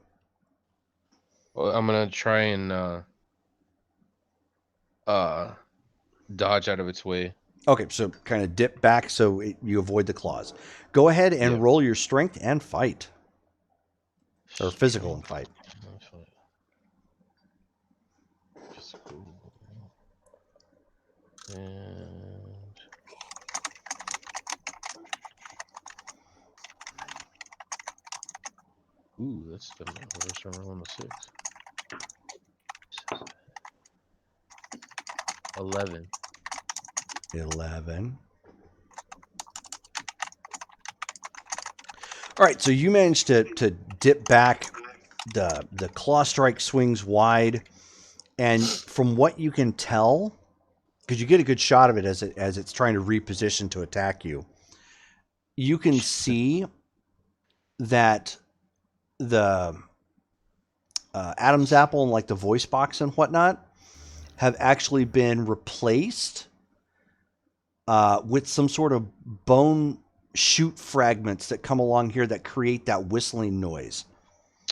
Well, I'm gonna try and dodge out of its way. Okay, so kind of dip back so you avoid the claws. Go ahead and Yeah. roll your strength and fight. Or physical and fight. And ooh, that's the first time rolling a 6. 11. 11. All right, so you managed to dip back. The claw strike swings wide, and from what you can tell, because you get a good shot of it as it's trying to reposition to attack you, you can see that the Adam's apple and like the voice box and whatnot have actually been replaced with some sort of bone shoot fragments that come along here that create that whistling noise.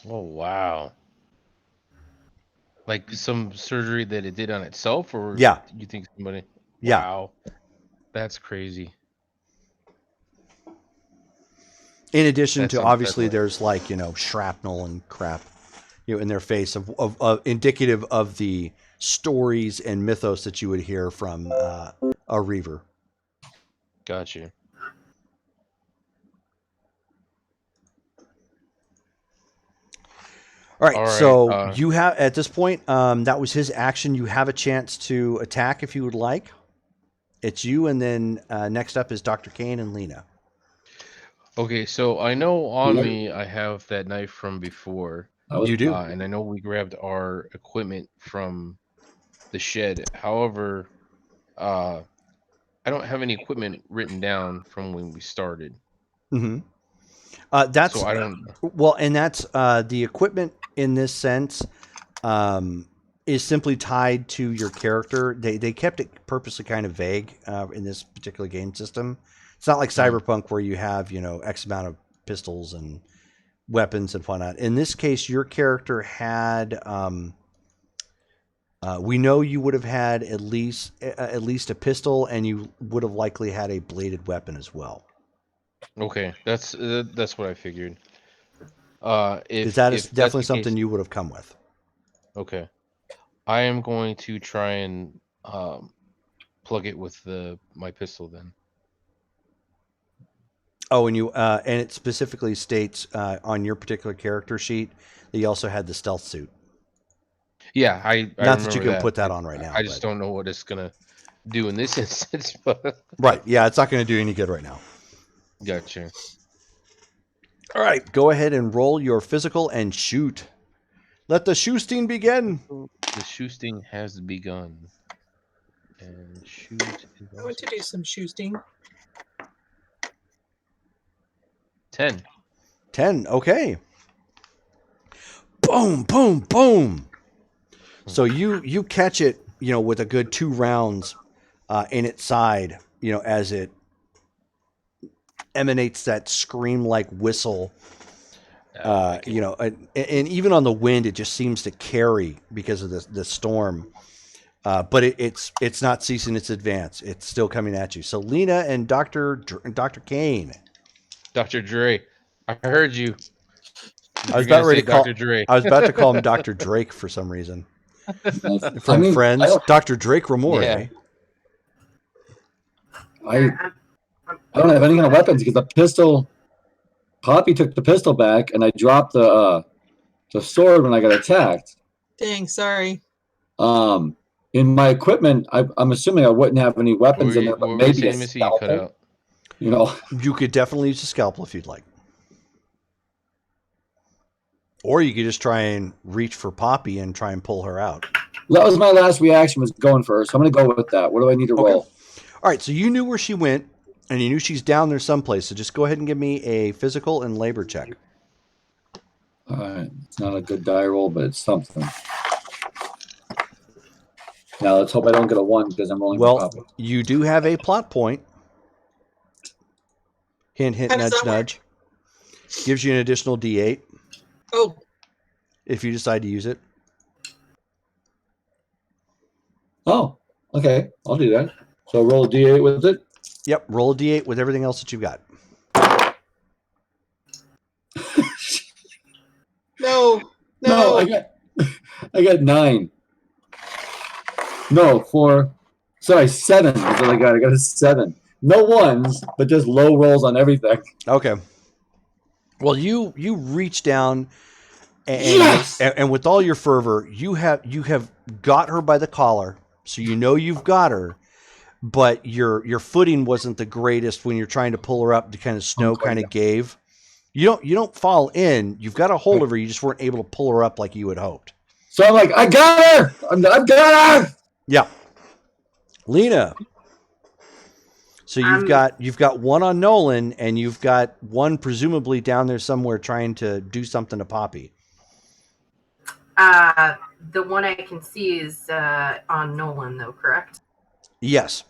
Oh wow! Like some surgery that it did on itself, or Yeah. you think somebody? Yeah. Wow, that's crazy. In addition That's to obviously unsettling. there's like, shrapnel and crap, in their face of indicative of the stories and mythos that you would hear from a Reaver. Got you. All right, All right. so you have at this point, that was his action. You have a chance to attack if you would like. It's you, and then next up is Dr. Kane and Lena. Okay, so I know on Yep. me I have that knife from before, You do. and I know we grabbed our equipment from the shed. However, uh, I don't have any equipment written down from when we started, Mm-hmm. so I don't. Well, and that's the equipment in this sense is simply tied to your character. They kept it purposely kind of vague in this particular game system. It's not like Cyberpunk where you have X amount of pistols and weapons and whatnot. In this case, your character had. We know you would have had at least a pistol, and you would have likely had a bladed weapon as well. Okay, that's what I figured. Because If that is that's definitely the case, something you would have come with. okay, I am going to try and plug it with my pistol then. Oh, and it specifically states on your particular character sheet that you also had the stealth suit. Yeah, I Not that you remember can that. put that on right now. I just don't know what it's gonna do in this instance, but Right. Yeah, it's not going to do any good right now. gotcha. All right. Go ahead and roll your physical and shoot. Let the shooting begin. The shooting has begun. And shoot is I want to do some shooting. 10. 10. Okay. Boom, boom, boom. So you catch it, with a good 2 rounds in its side, as it emanates that scream-like whistle. Like And even on the wind, it just seems to carry because of the storm. But it's not ceasing its advance. It's still coming at you. So Lena and Dr. Kane. Dr. Dre, I heard you. I was You're gonna about ready say to call. Dr. Dre. I was about to call him Dr. Drake for some reason. From I mean, Friends, Dr. Drake Ramore. Yeah. I don't have any kind of weapons because the pistol. Poppy took the pistol back, and I dropped the sword when I got attacked. Dang, sorry. In my equipment, I'm assuming I wouldn't have any weapons in there, but What were you maybe a saying, Missy? You cut scalpel. out. You could definitely use a scalpel if you'd like. Or you could just try and reach for Poppy and try and pull her out. That was my last reaction, was going for her. So I'm going to go with that. What do I need to roll? All right, so you knew where she went, and you knew she's down there someplace. So just go ahead and give me a physical and labor check. All right. It's not a good die roll, but it's something. Now let's hope I don't get a 1 because I'm rolling for Poppy. You do have a plot point. Hint, hint, How does nudge, that work? nudge. Gives you an additional D8 Oh, if you decide to use it. Oh, okay. I'll do that. So roll a D8 with it. Yep, roll a D8 with everything else that you've got. no. No, I got 9. No, 4. Sorry, 7 is what I got. I got a 7. No ones, but just low rolls on everything. Okay. Well, you reach down and Yes! and with all your fervor, you have got her by the collar, so you know you've got her, but your footing wasn't the greatest when you're trying to pull her up. The kind of snow kind of gave. You don't fall in. You've got a hold of her. You just weren't able to pull her up like you had hoped. So I'm like, I got her! I've got her! Yeah. Lena. So you've got one on Nolan, and you've got one presumably down there somewhere trying to do something to Poppy. The one I can see is on Nolan, though, correct? Yes.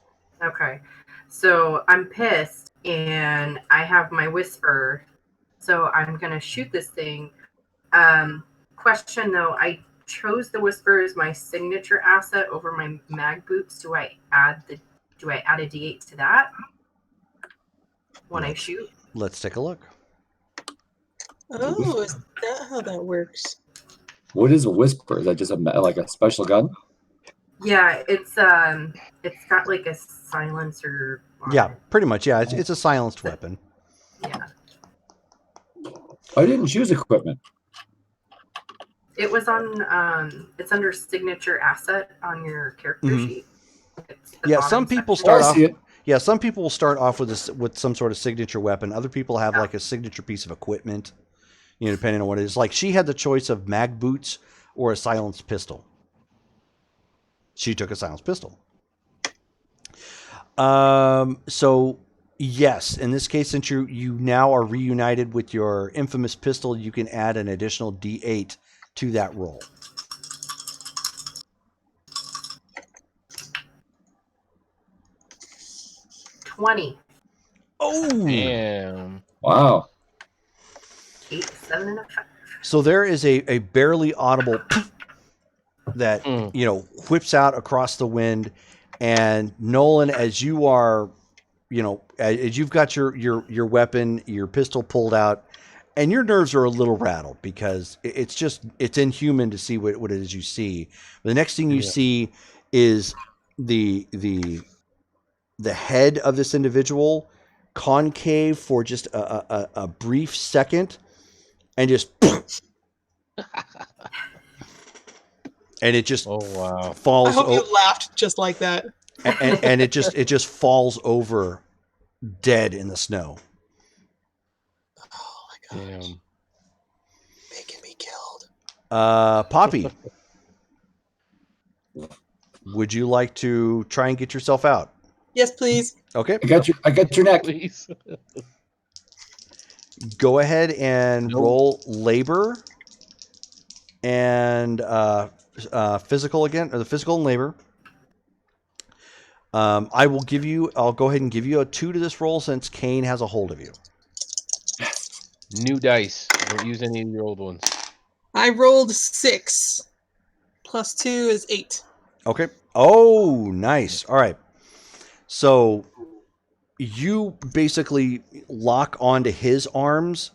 Okay. So I'm pissed, and I have my whisper. So I'm gonna shoot this thing. Question though, I chose the whisper as my signature asset over my mag boots. Do I add a D8 to that when I shoot? Let's take a look. Oh, is that how that works? What is a whisper? Is that just like a special gun? Yeah, it's got like a silencer on Yeah, it. pretty much. Yeah, it's a silenced weapon. Yeah. I didn't choose equipment. It was on it's under signature asset on your character sheet. Yeah, some people Oh, I start off. see it. Yeah, some people will start off with some sort of signature weapon. Other people have like a signature piece of equipment. You know, depending on what it is. Like she had the choice of mag boots or a silenced pistol. She took a silenced pistol. So yes, in this case, since you now are reunited with your infamous pistol, you can add an additional D8 to that roll. $20. Oh, Damn. Wow. 8, 7, and a 5. so there is a barely audible that whips out across the wind, and Nolan, as you are, as you've got your weapon, your pistol pulled out, and your nerves are a little rattled because it's inhuman to see what it is you see. But the next thing you see is the head of this individual concave for just a brief second, and just and it just falls. I hope you laughed just like that. and it just falls over dead in the snow. Oh my gosh. Damn. Making me killed. Poppy, would you like to try and get yourself out? Yes, please. Okay. I got your neck. Please. Go ahead and roll labor and physical again, or the physical and labor. I'll go ahead and give you a 2 to this roll since Kane has a hold of you. New dice. Don't use any of your old ones. I rolled 6. Plus 2 is 8. Okay. Oh, nice. All right. So you basically lock onto his arms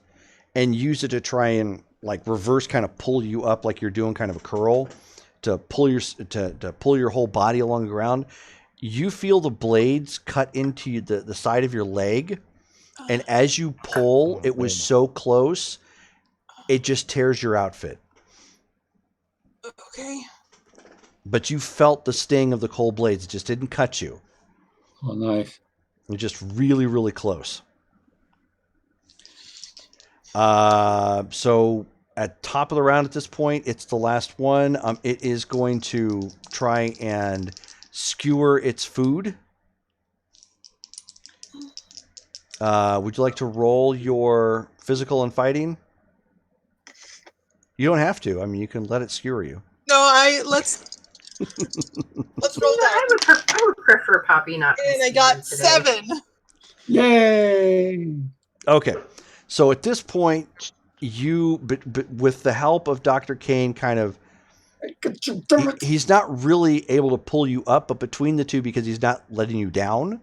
and use it to try and like reverse kind of pull you up like you're doing kind of a curl to pull your whole body along the ground. You feel the blades cut into the side of your leg, and as you pull, it was so close, it just tears your outfit. Okay. But you felt the sting of the cold blades. It just didn't cut you. Oh, nice. It was just really, really close. So at top of the round at this point, it's the last one. It is going to try and skewer its food. Would you like to roll your physical and fighting? You don't have to. I mean, you can let it skewer you. No, let's roll that. I would prefer Poppy not. And I got today. 7. Yay! Okay. So at this point, but with the help of Dr. Kane, kind of, he's not really able to pull you up, but between the two, because he's not letting you down,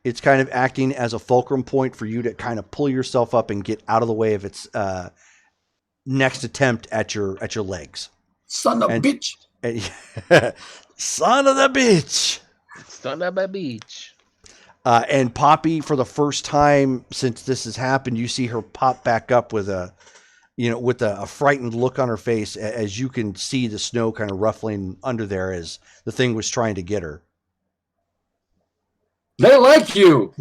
it's kind of acting as a fulcrum point for you to kind of pull yourself up and get out of the way of its next attempt at your legs. Son of a bitch! Son of the bitch! Son of a beach. And Poppy, for the first time since this has happened, you see her pop back up with a frightened look on her face as you can see the snow kind of ruffling under there as the thing was trying to get her. They like you!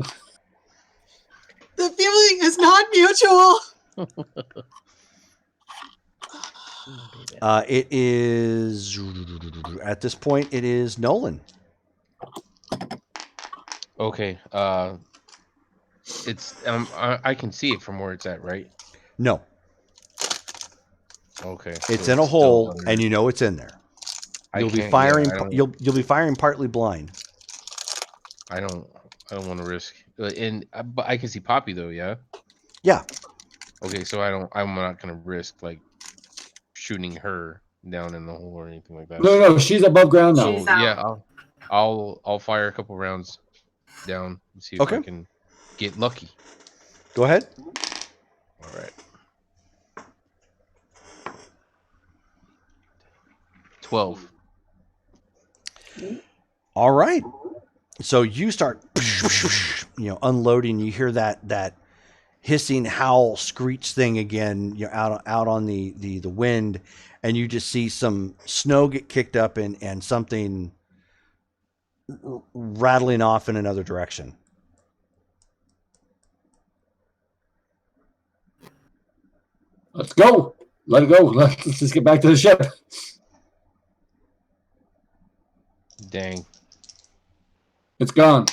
The feeling is not mutual. It is, at this point, it is Nolan. Okay. It's I can see it from where it's at, right? No, Okay. it's So in a it's still hole, under. and you know it's in there. I You'll be can't. Yeah. firing. You'll be firing partly blind. I don't. I don't want to risk. But I can see Poppy though. Yeah. Yeah. Okay. So I don't. I'm not gonna risk like shooting her down in the hole or anything like that. No, she's above ground now. She's So yeah, out. I'll fire a couple rounds down and see if I Okay. can get lucky. Go ahead. All right. 12. All right. So you start, unloading. You hear that hissing, howl, screech thing again. You're out on the wind, and you just see some snow get kicked up and something rattling off in another direction. Let's go. Let it go. Let's just get back to the ship. Dang. It's gone.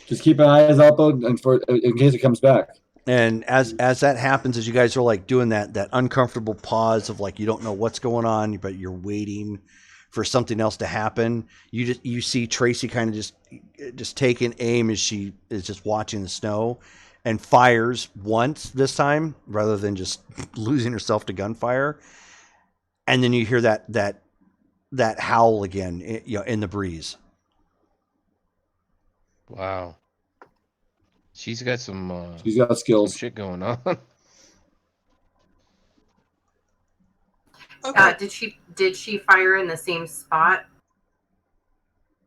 Just keep an eyes out though, and in case it comes back. And as that happens, as you guys are like doing that uncomfortable pause of like you don't know what's going on, but you're waiting for something else to happen, you see Tracy kind of just taking aim as she is just watching the snow, and fires once this time rather than just losing herself to gunfire, and then you hear that howl again, in the breeze. Wow. She's got some She's got skills. shit going on. Okay. Did she fire in the same spot,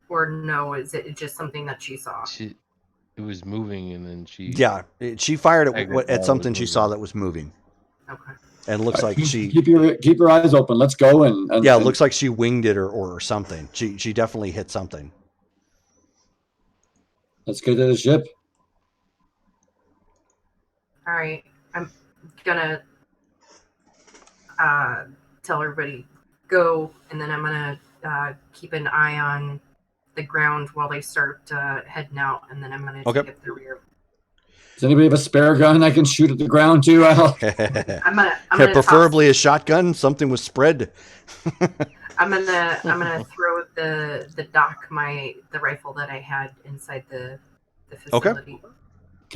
or no? Is it just something that she saw? It was moving, and then she. Yeah, she fired Tiger's at ball something was she saw moving. that was moving, Okay. and it looks like she. keep your eyes open. Let's go and Yeah, it looks like she winged it or something. She definitely hit something. let's get to the ship. All right. I'm gonna tell everybody go, and then I'm gonna keep an eye on the ground while they start heading out, and then I'm gonna Okay. take up the rear. Does anybody have a spare gun I can shoot at the ground too? I'm gonna Preferably a shotgun, something with spread. I'm gonna throw the rifle that I had inside the facility.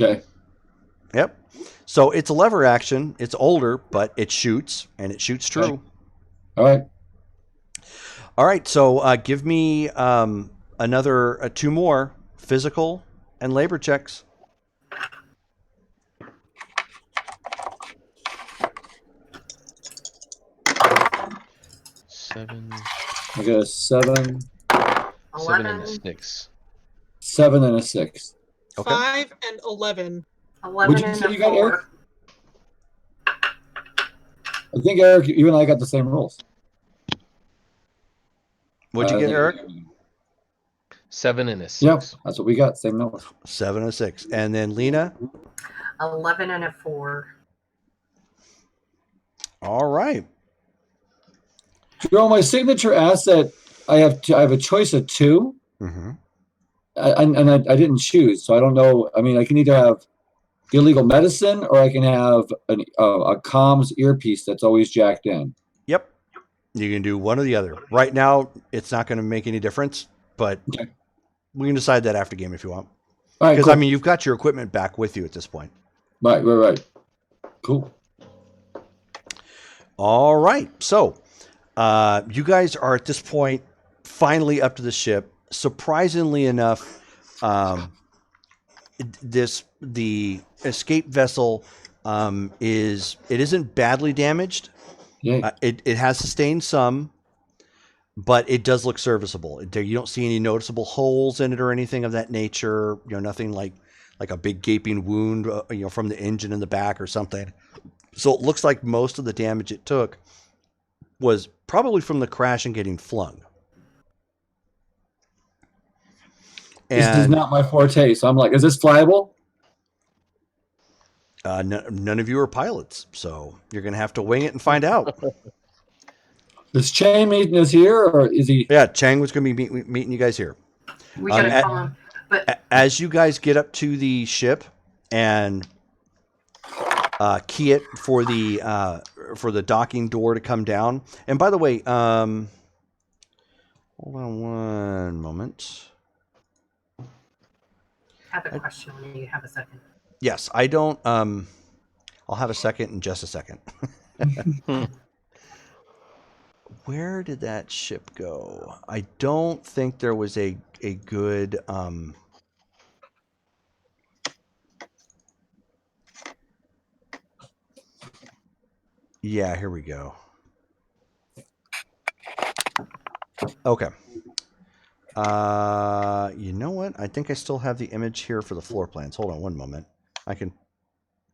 Okay. Yep. So it's a lever action. It's older, but it shoots, and it shoots true. All right. All right. So give me another 2 more physical and labor checks. 7, I got a 7, 7 and a 11, 6. 7 and a 6. Okay. 5 and 11. 11 What'd you and say a you got, 4. Eric? I think Eric, you and I got the same rolls. What'd you get, Eric? 7 and a 6. Yeah, that's what we got. Same number. 7 and 6. And then Lena? 11 and a 4. All right. Jerome, my signature asset, I have a choice of 2, Mm-hmm. and I didn't choose, so I don't know. I mean, I can either have illegal medicine or I can have a comms earpiece that's always jacked in. Yep. You can do one or the other. Right now, it's not going to make any difference, but Okay. we can decide that after game if you want. All right, Because, cool. I mean, you've got your equipment back with you at this point. Right. Cool. All right. So, you guys are at this point finally up to the ship. Surprisingly enough, the escape vessel isn't badly damaged. Yay. It has sustained some, but it does look serviceable. You don't see any noticeable holes in it or anything of that nature. Nothing like a big gaping wound, from the engine in the back or something. So it looks like most of the damage it took was probably from the crash and getting flung. This is And not my forte, so I'm like, is this flyable? none of you are pilots, so you're going to have to wing it and find out. Is Chang meeting us here, or is he? Yeah, Chang was going to be meeting you guys here. We gotta at- call him. But As you guys get up to the ship and key it for the docking door to come down. And by the way, hold on one moment. I have a question when you have a second. Yes, I don't. I'll have a second in just a second. Where did that ship go? I don't think there was a good. Yeah, here we go. Okay. You know what? I think I still have the image here for the floor plans. Hold on one moment. I can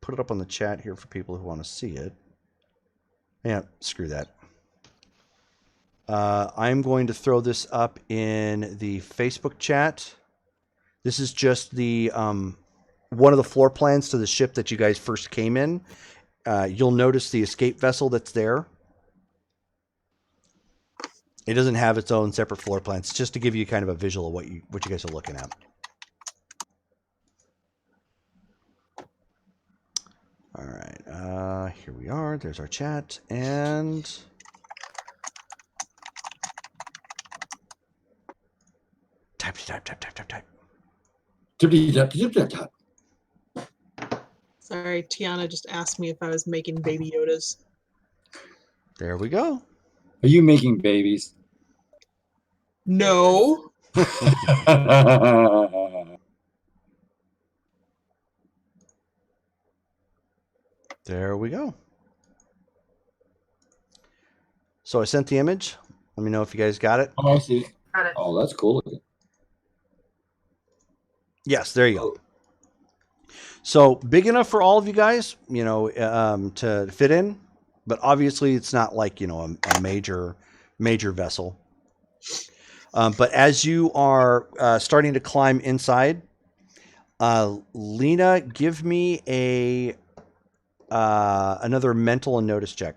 put it up on the chat here for people who want to see it. Yeah, screw that. I'm going to throw this up in the Facebook chat. This is just the one of the floor plans to the ship that you guys first came in. You'll notice the escape vessel that's there. It doesn't have its own separate floor plans. It's just to give you kind of a visual of what you guys are looking at. All right, here we are. There's our chat, and type. Sorry, Tiana just asked me if I was making baby Yodas. There we go. Are you making babies? No. There we go. So I sent the image. Let me know if you guys got it. Oh, I see. Got it. Oh, that's cool. Yes, there you go. So big enough for all of you guys, to fit in, but obviously it's not like, a major vessel. But as you are starting to climb inside, Lena, give me another mental and notice check.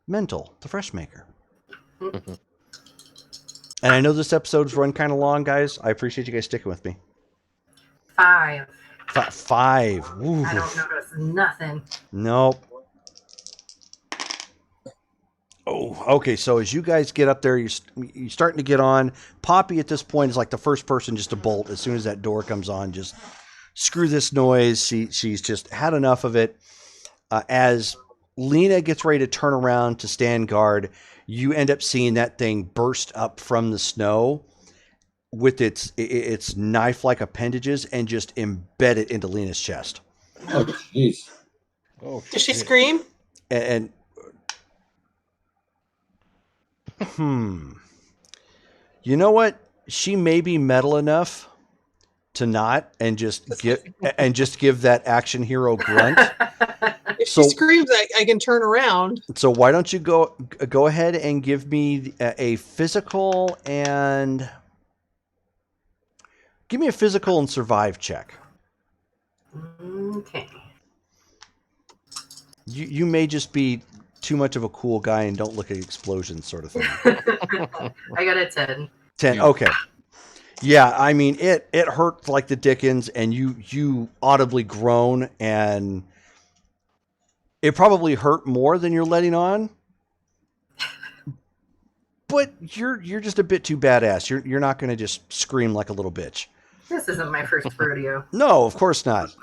Mental, the fresh maker. And I know this episode's run kind of long, guys. I appreciate you guys sticking with me. 5. 5. Ooh. I don't notice nothing. Nope. Oh, okay. So as you guys get up there, you're starting to get on. Poppy at this point is like the first person just to bolt as soon as that door comes on. Just screw this noise. She's just had enough of it. As Lena gets ready to turn around to stand guard, you end up seeing that thing burst up from the snow with its knife-like appendages and just embed it into Lena's chest. Oh, jeez. Oh, Does she shit. scream? And you know what? She may be metal enough to not and just give that action hero grunt. If she screams, I can turn around. So why don't you go ahead and give me a physical and give me a physical and survive check. Okay. You may just be too much of a cool guy and don't look at explosions, sort of thing. I got a 10. 10. Yeah. Okay. Yeah, I mean it hurt like the dickens, and you audibly groan, and it probably hurt more than you're letting on. But you're just a bit too badass. You're not going to just scream like a little bitch. This isn't my first rodeo. No, of course not.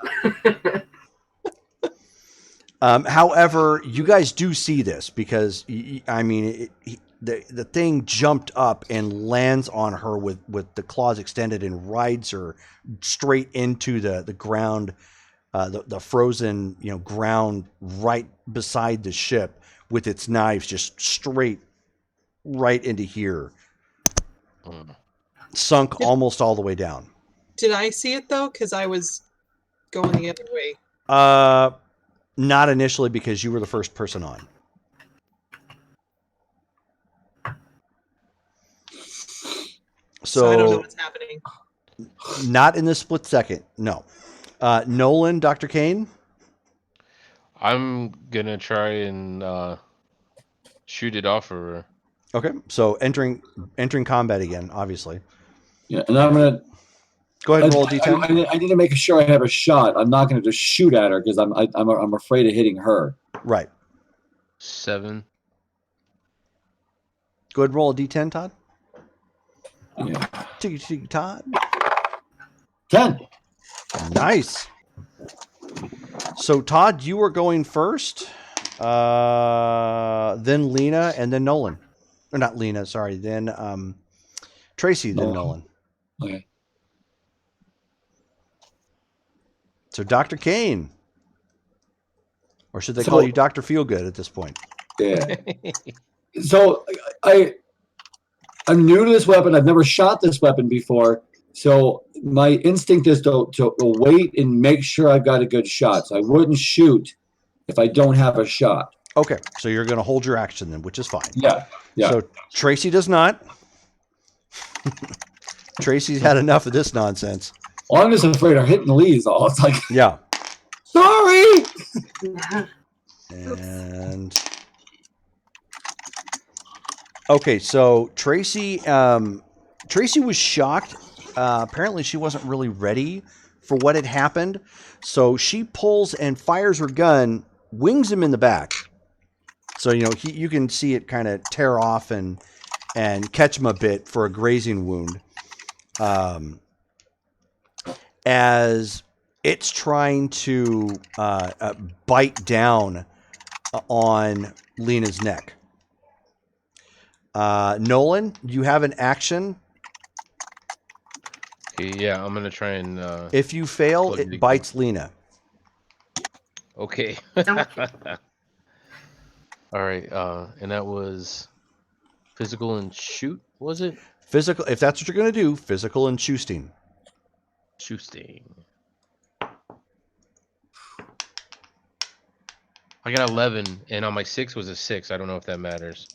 However, you guys do see this because I mean the thing jumped up and lands on her with the claws extended and rides her straight into the ground, the frozen ground right beside the ship with its knives just straight right into here, sunk almost all the way down. Did I see it though? Because I was going the other way. Not initially because you were the first person on. So I don't know what's happening. Not in this split second, no. Nolan, Dr. Kane? I'm gonna try and shoot it off of her. Okay, so entering combat again, obviously. Yeah, and I'm gonna. Go ahead and roll a I, d10. I need to make sure I have a shot. I'm not gonna just shoot at her because I'm afraid of hitting her. Right. 7. Go ahead and roll a d10, Todd. Yeah. Todd. 10. Nice. So Todd, you were going first, then Lena, and then Nolan. Or not Lena, sorry. Then Tracy, then Nolan. Okay. So Dr. Kane. Or should they call you Dr. Feelgood at this point? Yeah. So I'm new to this weapon. I've never shot this weapon before. So my instinct is to wait and make sure I've got a good shot. So I wouldn't shoot if I don't have a shot. Okay, so you're going to hold your action then, which is fine. Yeah. Yeah. So Tracy does not. Tracy's had enough of this nonsense. Well, I'm just afraid of hitting the leaves. All it's like, Yeah. sorry. And okay, so Tracy was shocked. Apparently, she wasn't really ready for what had happened. So she pulls and fires her gun, wings him in the back. So you can see it kind of tear off and catch him a bit for a grazing wound. As it's trying to bite down on Lena's neck. Nolan, you have an action. Okay, yeah, I'm gonna try and. If you fail, it bites Lena. Okay. All right, and that was physical and shoot, was it? Physical, if that's what you're going to do, physical and shooting. Shooting. I got 11, and on my 6 was a 6. I don't know if that matters.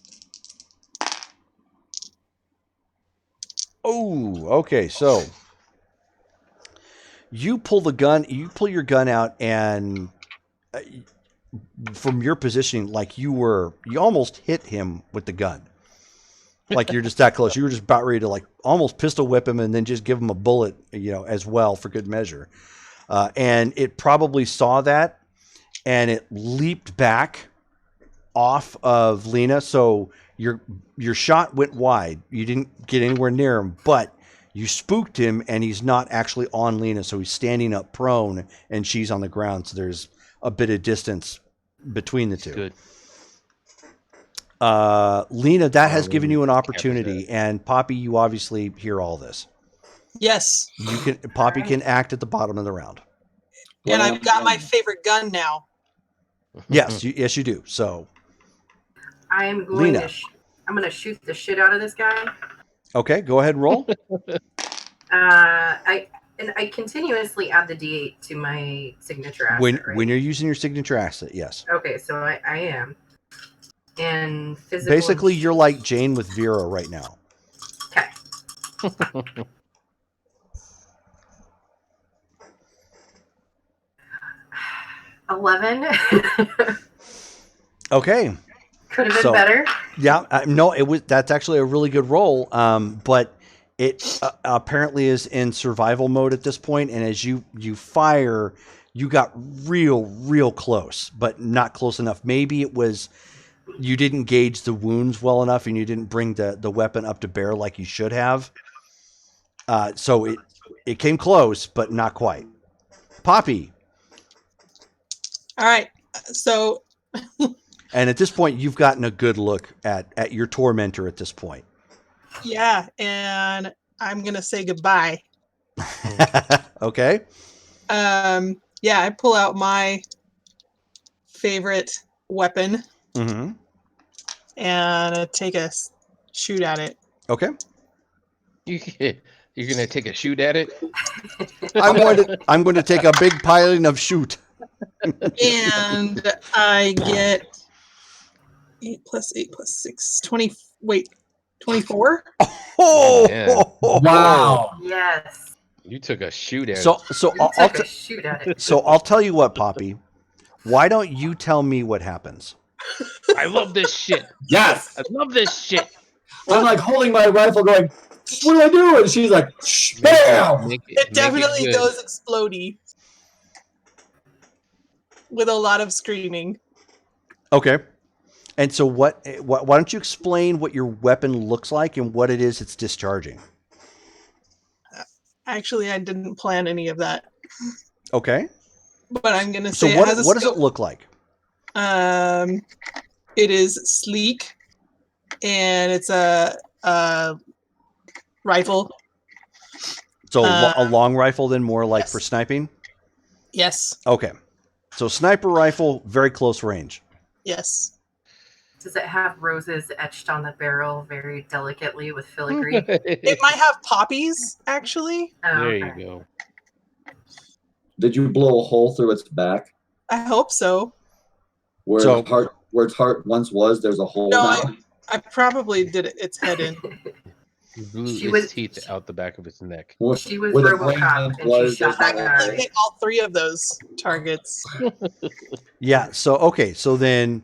Oh, okay. So you pull your gun out, and from your positioning, like you almost hit him with the gun. Like you're just that close. You were just about ready to like almost pistol whip him and then just give him a bullet, as well for good measure. And it probably saw that, and it leaped back off of Lena. So your shot went wide. You didn't get anywhere near him, but you spooked him, and he's not actually on Lena. So he's standing up prone, and she's on the ground. So there's a bit of distance between the two. Good. Lena, that has given you an opportunity, and Poppy, you obviously hear all this. Yes. Poppy can act at the bottom of the round. And I've got my favorite gun now. Yes, yes, you do. So I am going Lena. I'm going to shoot the shit out of this guy. Okay, go ahead and roll. I continuously add the D8 to my signature asset. When you're using your signature asset, yes. Okay, so I am. And physical. Basically, you're like Jane with Vera right now. Okay. 11. Okay. Could have been better. Yeah, no, that's actually a really good roll. But it apparently is in survival mode at this point, and as you fire, you got real close, but not close enough. Maybe it was you didn't gauge the wounds well enough, and you didn't bring the weapon up to bear like you should have. So it came close, but not quite. Poppy. All right. So. And at this point, you've gotten a good look at your tormentor at this point. Yeah, and I'm gonna say goodbye. Okay. Yeah, I pull out my favorite weapon. Mm-hmm. And take a shoot at it. Okay. You're gonna take a shoot at it? I'm going to take a big piling of shoot. And I get 8 plus 8 plus 6, 20. Wait, 24? Oh, Yeah. Wow. Yes. You took a shoot at it. So You took a shoot at it. So I'll tell you what, Poppy. Why don't you tell me what happens? I love this shit. Yes. I love this shit. I'm like holding my rifle, going, "What do I do?" And she's like, "Shh, bam!" It definitely good. goes explodey with a lot of screaming. Okay. And so why don't you explain what your weapon looks like and what it is it's discharging? Actually, I didn't plan any of that, Okay. but I'm gonna So say it has a what does it scope. look like? It is sleek, and it's a rifle. So a long rifle then more like Yes. for sniping? Yes. Okay. So sniper rifle, very close range. Yes. Does it have roses etched on the barrel very delicately with filigree? It might have poppies, actually. Oh, There okay. you go. Did you blow a hole through its back I hope so. where So- its heart once was? There's a hole No, now. I probably did its head in. He blew She its was- teeth out the back of its neck. She was Where the brain RoboCop, once and she was, shot there's that a I hole. guy. hit all 3 of those targets. Yeah. So okay. So then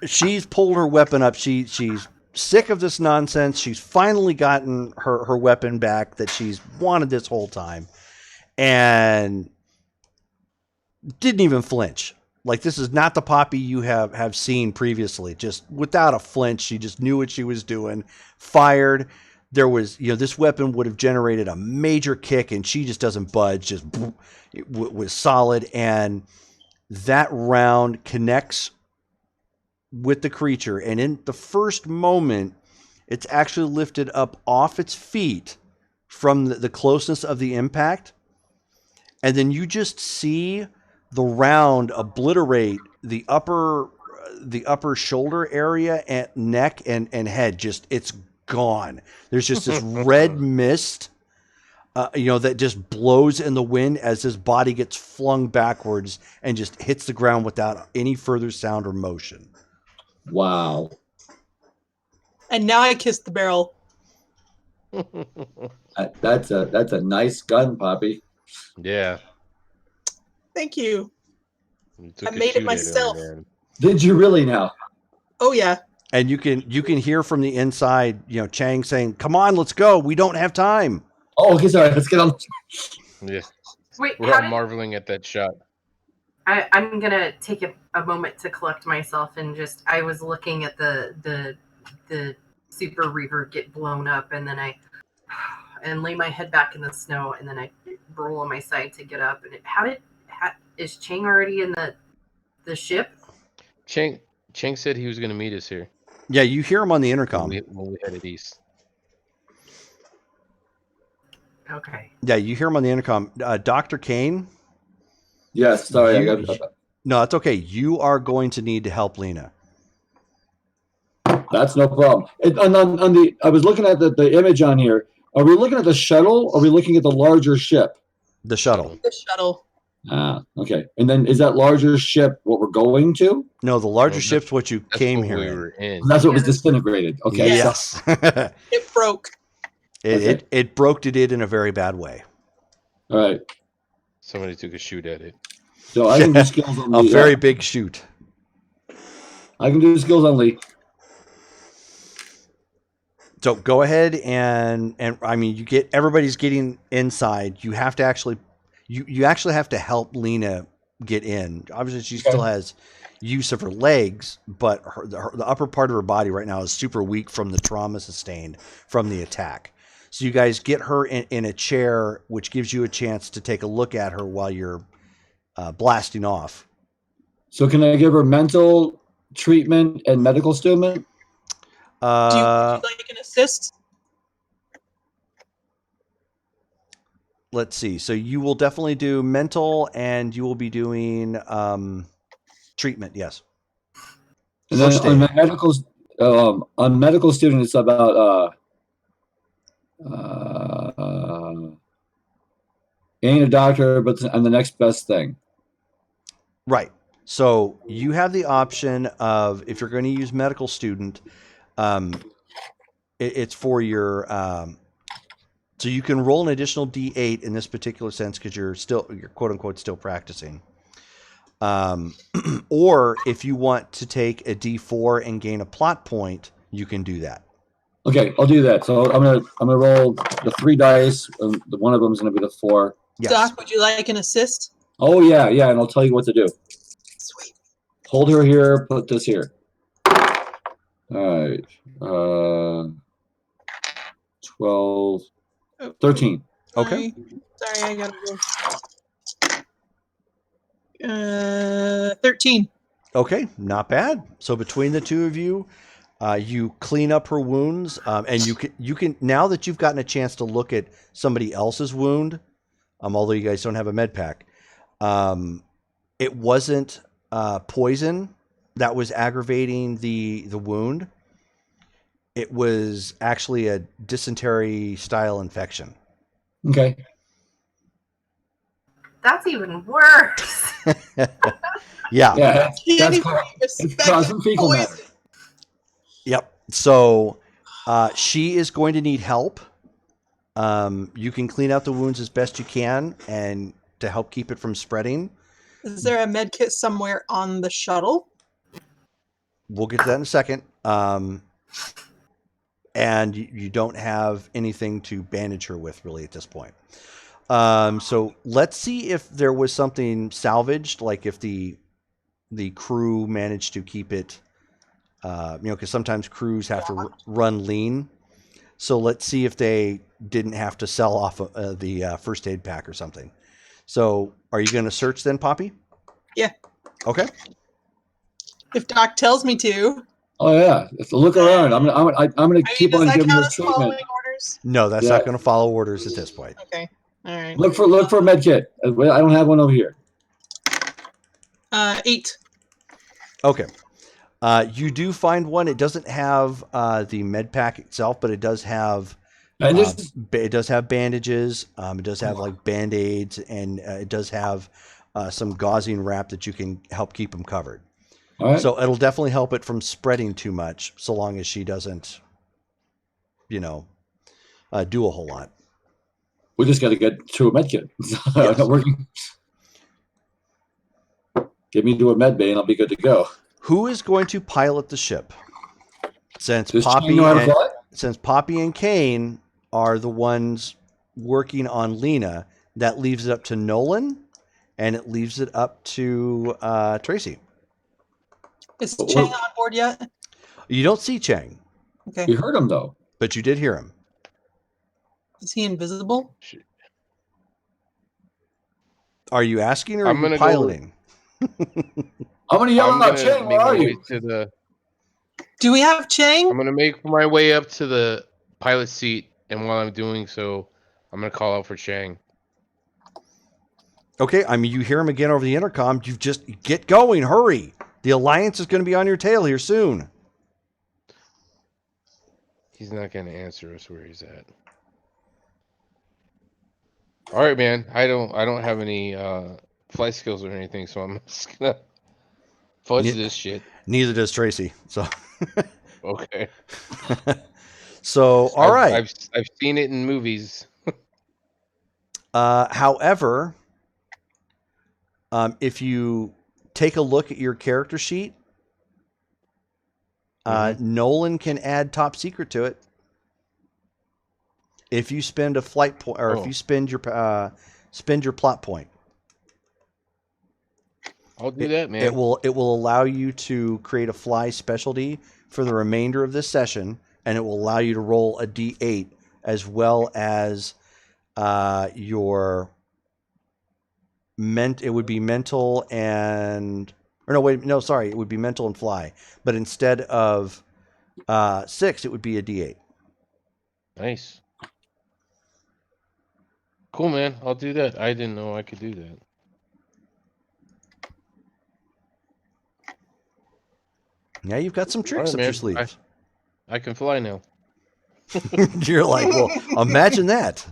she's pulled her weapon up. She's sick of this nonsense. She's finally gotten her weapon back that she's wanted this whole time, and didn't even flinch. Like, this is not the Poppy you have seen previously. Just without a flinch, she just knew what she was doing. Fired. There was, this weapon would have generated a major kick, and she just doesn't budge. Just it was solid, and that round connects with the creature, and in the first moment, it's actually lifted up off its feet from the closeness of the impact, and then you just see the round obliterate the upper shoulder area and neck and head. Just, it's gone. There's just this red mist that just blows in the wind as his body gets flung backwards and just hits the ground without any further sound or motion. Wow. And now I kissed the barrel. That's a nice gun, Poppy. Yeah. Thank you. You took I a made it shoot at him, myself. man. Did you really now? Oh, yeah. And you can hear from the inside, Chang saying, "Come on, let's go. We don't have time." Oh, okay, sorry. Let's get on. Yeah. Wait, We're all marveling at that shot. I'm gonna take a moment to collect myself and I was looking at the Super Reaver get blown up, and then I lay my head back in the snow, and then I roll on my side to get up. And is Chang already in the ship? Chang said he was going to meet us here Yeah, you hear him on the when intercom. we headed east. Okay. Yeah, you hear him on the intercom. Dr. Kane? Yes, sorry. No, it's okay. You are going to need to help Lena. That's no problem. I was looking at the image on here. Are we looking at the shuttle? Or are we looking at the larger ship? The shuttle. The shuttle. Ah, okay. And then is that larger ship what we're going to? No, the larger No, ship's what you That's came what here we in. were in. That's what was Yeah. disintegrated. Okay. Yes. It broke. It broke to it in a very bad way. All right. Somebody took a shoot at it. So I can do skills on A Lee. very big shoot. I can do skills on Lee. So go ahead and I mean, everybody's getting inside. You have to actually you actually have to help Lena get in. Obviously, she still has use of her legs, but the upper part of her body right now is super weak from the trauma sustained from the attack. So you guys get her in a chair, which gives you a chance to take a look at her while you're blasting off. So can I give her mental treatment and medical treatment? Would you like an assist? Let's see. So you will definitely do mental, and you will be doing treatment. Yes. And then First on aid. medical student, it's about ain't a doctor, but I'm the next best thing. Right. So you have the option of, if you're going to use medical student, it's for your. So you can roll an additional D8 in this particular sense because you're quote unquote still practicing. Or if you want to take a D4 and gain a plot point, you can do that. Okay, I'll do that. So I'm gonna roll the 3 dice. The one of them is gonna be the 4. Yes. Doc, would you like an assist? Oh yeah, and I'll tell you what to do. Sweet. Hold her here. Put this here. All right. 12, Oh, 13. Okay. Sorry, I gotta go. 13. Okay, not bad. So between the two of you, you clean up her wounds, and you can now that you've gotten a chance to look at somebody else's wound, although you guys don't have a med pack, it wasn't poison that was aggravating the wound. It was actually a dysentery style infection. Okay. That's even worse. Yeah. Yeah, Can't that's even called, it's respect causing fecal matter. poison. Yep. So she is going to need help. You can clean out the wounds as best you can, and to help keep it from spreading. Is there a med kit somewhere on the shuttle? We'll get to that in a second. And you don't have anything to bandage her with really at this point. So let's see if there was something salvaged, like if the crew managed to keep it, because sometimes crews have to run lean. So let's see if they didn't have to sell off the first aid pack or something. So are you going to search then, Poppy? Yeah. Okay. If Doc tells me to. Oh yeah, if you look around, I'm gonna keep Does on that giving count her as treatment. following orders? No, that's Yeah. not going to follow orders at this point. Okay. All right. Look for a med kit. I don't have one over here. 8. Okay. You do find one. It doesn't have the med pack itself, but it does have Bandages? it does have bandages. It does have like band-aids, and it does have some gauzing wrap that you can help keep them covered. All right. So it'll definitely help it from spreading too much, so long as she doesn't, do a whole lot. We just got to get to a med kit. Yes. Not working. Get me to a med bay and I'll be good to go. Who is going to pilot the ship? Since Does Poppy Chang know how to fly? since Poppy and Kane are the ones working on Lena, that leaves it up to Nolan, and it leaves it up to Tracy. Is But Chang we're- on board yet? You don't see Chang, Okay. We heard him though. but you did hear him. Is he invisible? Are you asking or are I'm you gonna go- piloting? I'm gonna yell I'm out, gonna Chang, make where are my way you? to the. Do we have Chang? I'm gonna make my way up to the pilot seat, and while I'm doing so, I'm gonna call out for Chang. Okay, I mean, you hear him again over the intercom. You just get going, hurry. The Alliance is going to be on your tail here soon. He's not gonna answer us where he's at. All right, man. I don't have any flight skills or anything, so I'm just gonna fudge this shit. Neither does Tracy. So, Okay. so all right. I've seen it in movies. However, if you take a look at your character sheet, Nolan can add top secret to it. If you spend a flight point, or if you spend your plot point, I'll do that, man. it will allow you to create a fly specialty for the remainder of this session, and it will allow you to roll a D8 as well as your it would be mental and it would be mental and fly, but instead of 6, it would be a D8. Nice. Cool, man. I'll do that. I didn't know I could do that. Yeah, you've got some tricks up man. your sleeves. I can fly now. You're like, well, imagine that.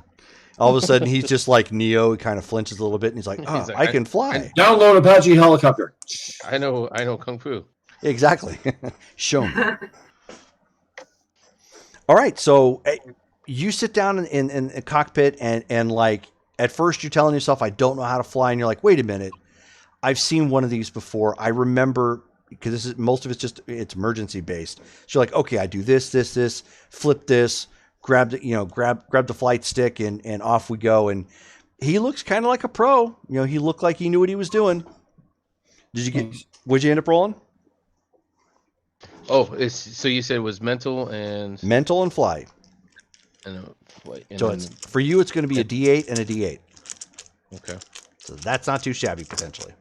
All of a sudden, he's just like Neo. He kind of flinches a little bit, and he's like, "Oh, He's like, I can fly." Download Apache helicopter. I know Kung Fu. Exactly. Show me. All right, so you sit down in a cockpit, and like at first you're telling yourself, "I don't know how to fly," and you're like, "Wait a minute, I've seen one of these before. I remember because this is most of it's emergency based. So you're like, okay, I do this, flip this, grab the flight stick, and off we go. And he looks kind of like a pro. He looked like he knew what he was doing. Would you end up rolling? Oh, so you said it was mental and Fly. and So it's for you. It's going to be a D8 and a D8. okay. So that's not too shabby potentially.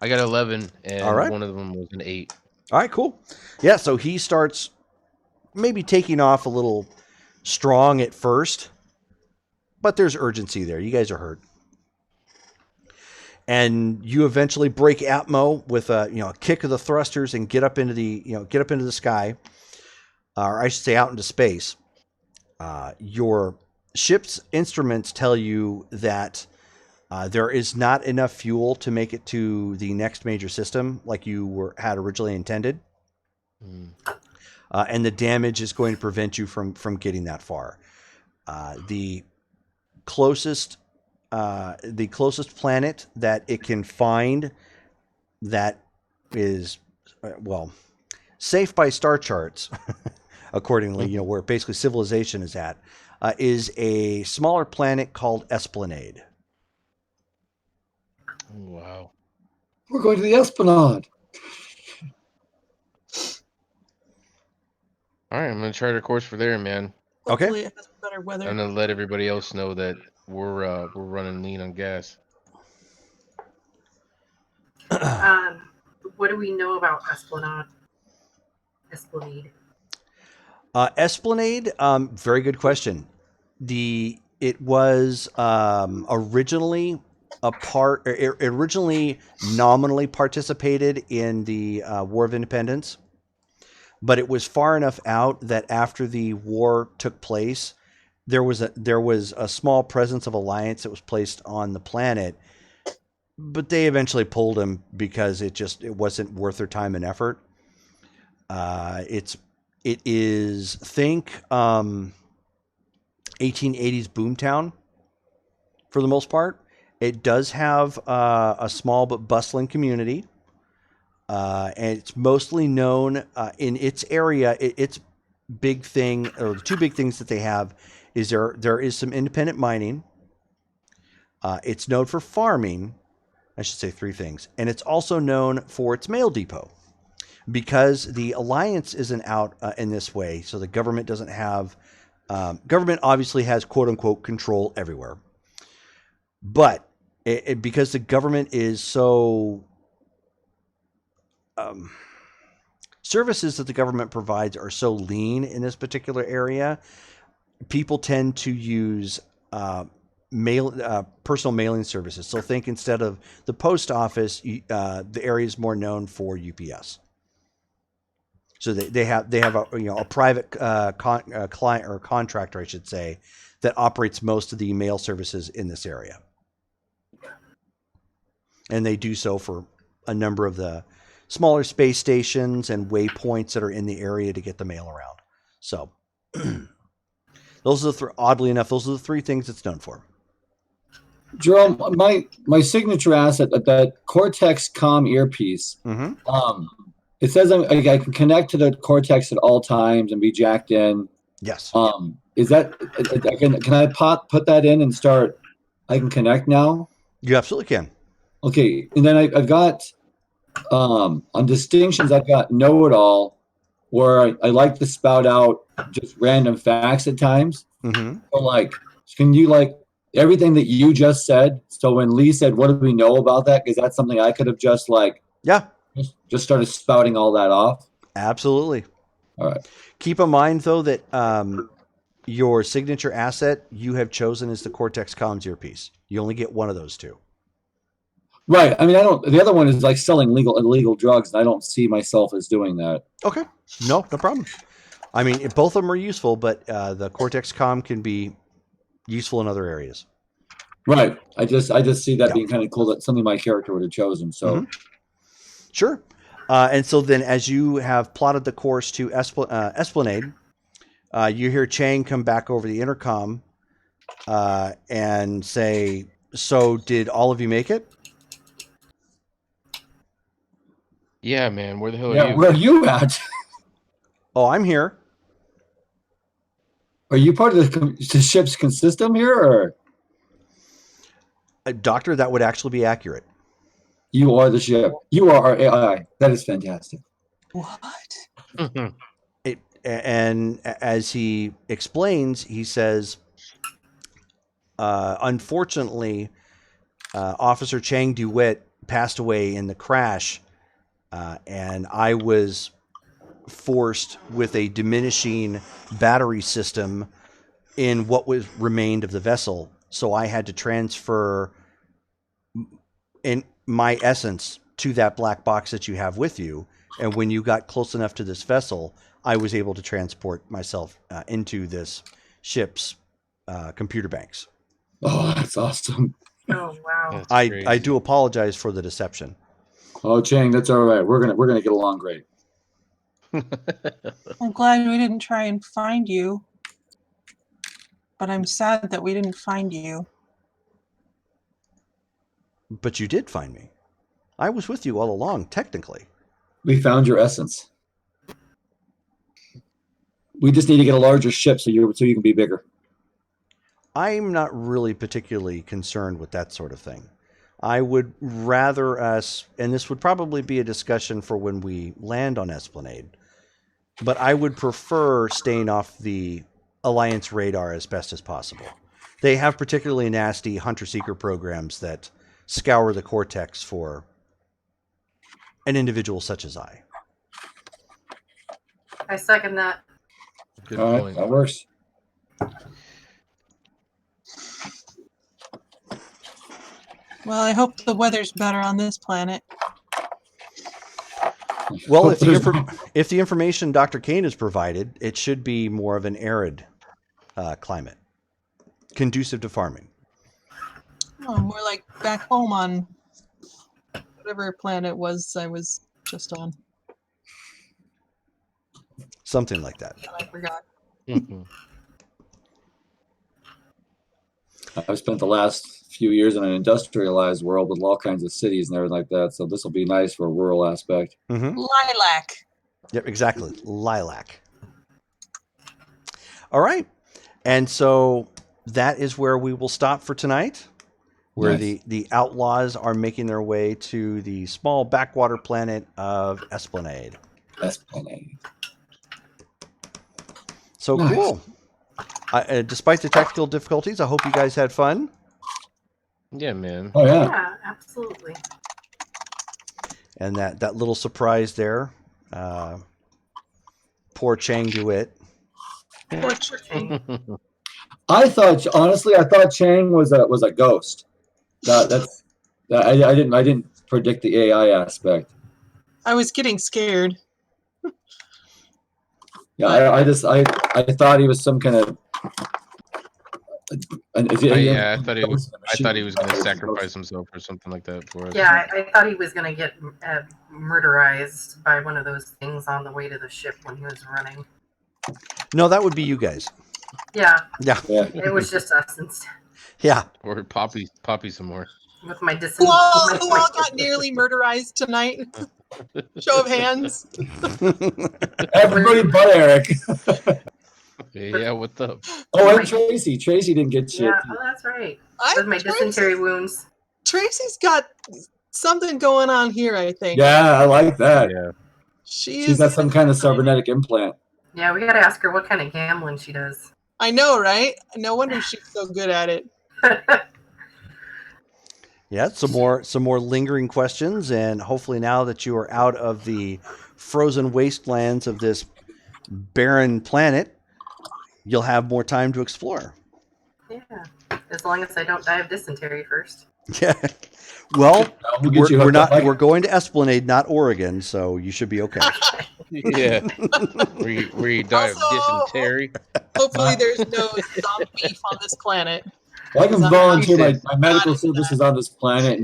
I got 11, and All right. one of them was an 8. All right, cool. Yeah, so he starts maybe taking off a little strong at first, but there's urgency there. You guys are hurt. And you eventually break atmo with a kick of the thrusters and get up into the sky, or I should say out into space. Your ship's instruments tell you that there is not enough fuel to make it to the next major system like you had originally intended. And the damage is going to prevent you from getting that far. The closest planet that it can find that is safe by star charts, accordingly, where basically civilization is at, is a smaller planet called Esplanade. Wow. We're going to the Esplanade. All right, I'm gonna chart a course for there, man. Hopefully it has better weather. I'm gonna let everybody else know that we're running lean on gas. What do we know about Esplanade? Esplanade, very good question. It was originally originally nominally participated in the War of Independence, but it was far enough out that after the war took place, there was a small presence of Alliance that was placed on the planet, but they eventually pulled them because it wasn't worth their time and effort. It is think 1880s boomtown for the most part. It does have a small but bustling community, and it's mostly known in its area. Its big thing, or the two big things that they have, is there is some independent mining. It's known for farming. I should say three things, and it's also known for its mail depot. Because the Alliance isn't out in this way, so the government doesn't have... government obviously has quote-unquote control everywhere. But because the government is so... services that the government provides are so lean in this particular area, people tend to use personal mailing services. So think instead of the post office, the area is more known for UPS. So they have a private client or contractor, I should say, that operates most of the mail services in this area, and they do so for a number of the smaller space stations and waypoints that are in the area to get the mail around. So those are oddly enough, those are the three things it's known for. Jerome, my signature asset, that Cortex Com earpiece. Mm-hmm. It says I can connect to the Cortex at all times and be jacked in. Yes. Is that can I put that in and start? I can connect now. You absolutely can. Okay, and then I've got on distinctions. I've got know it all, where I like to spout out just random facts at times. Mm-hmm. So can you everything that you just said? So when Lee said, "What do we know about that?" Is that something I could have just just started spouting all that off? Absolutely. All right. Keep in mind, though, that your signature asset you have chosen is the Cortex Comms earpiece. You only get one of those two. Right. I mean, the other one is selling illegal drugs, and I don't see myself as doing that. Okay. No problem. I mean, both of them are useful, but the Cortex Comm can be useful in other areas. Right. I just see that being kind of cool. That's something my character would have chosen. So. Mm-hmm. Sure. And so then as you have plotted the course to Esplanade, you hear Chang come back over the intercom and say, "So did all of you make it?" Yeah, man. Where the hell are Yeah, you? where are you at? Oh, I'm here. Are you part of the ship's consistem here, or Doctor, that would actually be accurate. you are the ship? You are our AI. That is fantastic. What? And as he explains, he says, unfortunately, Officer Chang DeWitt passed away in the crash, and I was forced with a diminishing battery system in what was remained of the vessel. So I had to transfer in my essence to that black box that you have with you. And when you got close enough to this vessel, I was able to transport myself into this ship's computer banks. Oh, that's awesome. Oh wow. That's I crazy. do apologize for the deception. Oh, Chang, that's all right. We're gonna get along great. I'm glad we didn't try and find you, but I'm sad that we didn't find you. But you did find me. I was with you all along, technically. We found your essence. We just need to get a larger ship so you can be bigger. I'm not really particularly concerned with that sort of thing. I would rather us, and this would probably be a discussion for when we land on Esplanade, but I would prefer staying off the Alliance radar as best as possible. They have particularly nasty hunter-seeker programs that scour the cortex for an individual such as I. I second that. Good All right, point. that works. Well, I hope the weather's better on this planet. Well, Hope there's no- if the information Dr. Kane has provided, it should be more of an arid climate, conducive to farming. Oh, more like back home on whatever planet it was I was just on. Something like that. I forgot. Mhm. I've spent the last few years in an industrialized world with all kinds of cities and everything like that. So this will be nice for a rural aspect. Mm-hmm. Lilac. Yep, exactly. Lilac. All right. And so that is where we will stop for tonight, where Nice. the outlaws are making their way to the small backwater planet of Esplanade. Esplanade. So Nice. cool. Despite the technical difficulties, I hope you guys had fun. Yeah, man. Oh yeah. Yeah, absolutely. And that little surprise there. Poor Chang DeWitt. Poor Chang. I thought Chang was a ghost. I didn't predict the AI aspect. I was getting scared. Yeah, I thought he was some kind of. I thought he was gonna sacrifice himself or something like that for us. Yeah, I thought he was going to get murderized by one of those things on the way to the ship when he was running. No, that would be you guys. Yeah, Yeah. Yeah. it was just us instead. Yeah. Or Poppy some more. With my Who all got nearly murderized tonight? Show of hands. Everybody but Eric. Yeah, what's up? Oh, and Tracy. Tracy didn't get shit. Yeah, oh, that's right. With my dysentery wounds. Tracy's got something going on here, I think. Yeah, I like that. Yeah. She's got some kind of cybernetic implant. Yeah, we got to ask her what kind of gambling she does. I know, right? No wonder she's so good at it. Yeah, some more lingering questions, and hopefully now that you are out of the frozen wastelands of this barren planet, you'll have more time to explore. Yeah, as long as I don't die of dysentery first. Yeah. Well, We'll get you we're hooked up. not. We're going to Esplanade, not Oregon, so you should be okay. Yeah. Where you die of Also- dysentery. Hopefully there's no zombie beef on this planet. I can volunteer He my medical services on this planet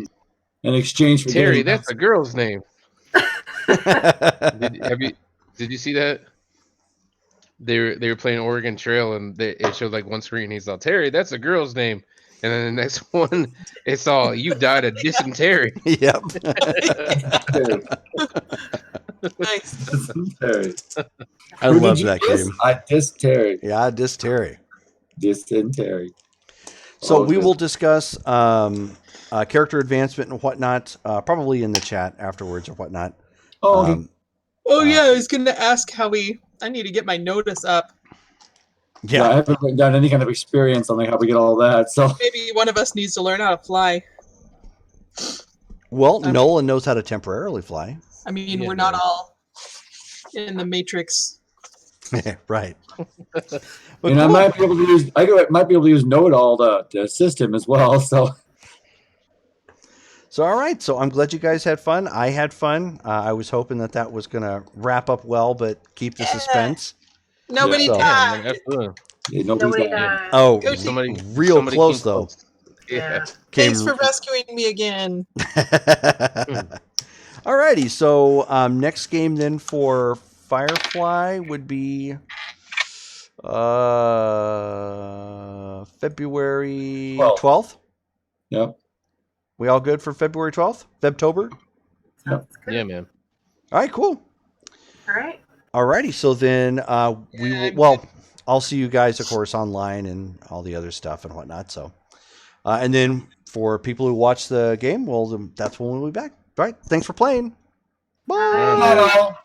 in exchange for Terry, getting that's a girl's name. Did you see that? They were playing Oregon Trail and it showed like one screen. He's like, Terry, that's a girl's name. And then the next one, it's all you died of dysentery. Yep. Terry. Nice. Dysentery. I Who love did you that diss? game. I dissed Terry. Yeah, dysentery. Dysentery. So Oh, we good. will discuss character advancement and whatnot, probably in the chat afterwards or whatnot. Oh, okay. Oh yeah, I was gonna ask how I need to get my notice up. Yeah, I Yeah. haven't done any kind of experience on like how we get all that. So Maybe one of us needs to learn how to fly. Well, Um, Nolan knows how to temporarily fly. I mean, Yeah, we're not man. all in the Matrix. Right. But and I cool. might be able to use might be able to use Know-It-All to assist him as well. So, all right. So I'm glad you guys had fun. I had fun. I was hoping that was going to wrap up well, but keep the suspense. Nobody So- Yeah, died. man, absolutely. yeah, nobody Nobody died. died. Oh, Go team. real Somebody close came though. Yeah. Thanks for rescuing me again. Alrighty, so next game then for Firefly would be February 12th. Yep. We all good for February 12th? Febtober? Sounds good. Yeah, man. All right, cool. All right. Alrighty, so then we will. I'm Well, I'll see you guys, of course, online and all the other stuff and whatnot. So, and then for people who watch the game, well, that's when we'll be back. All right, thanks for playing. Bye. All right, Bye man. now.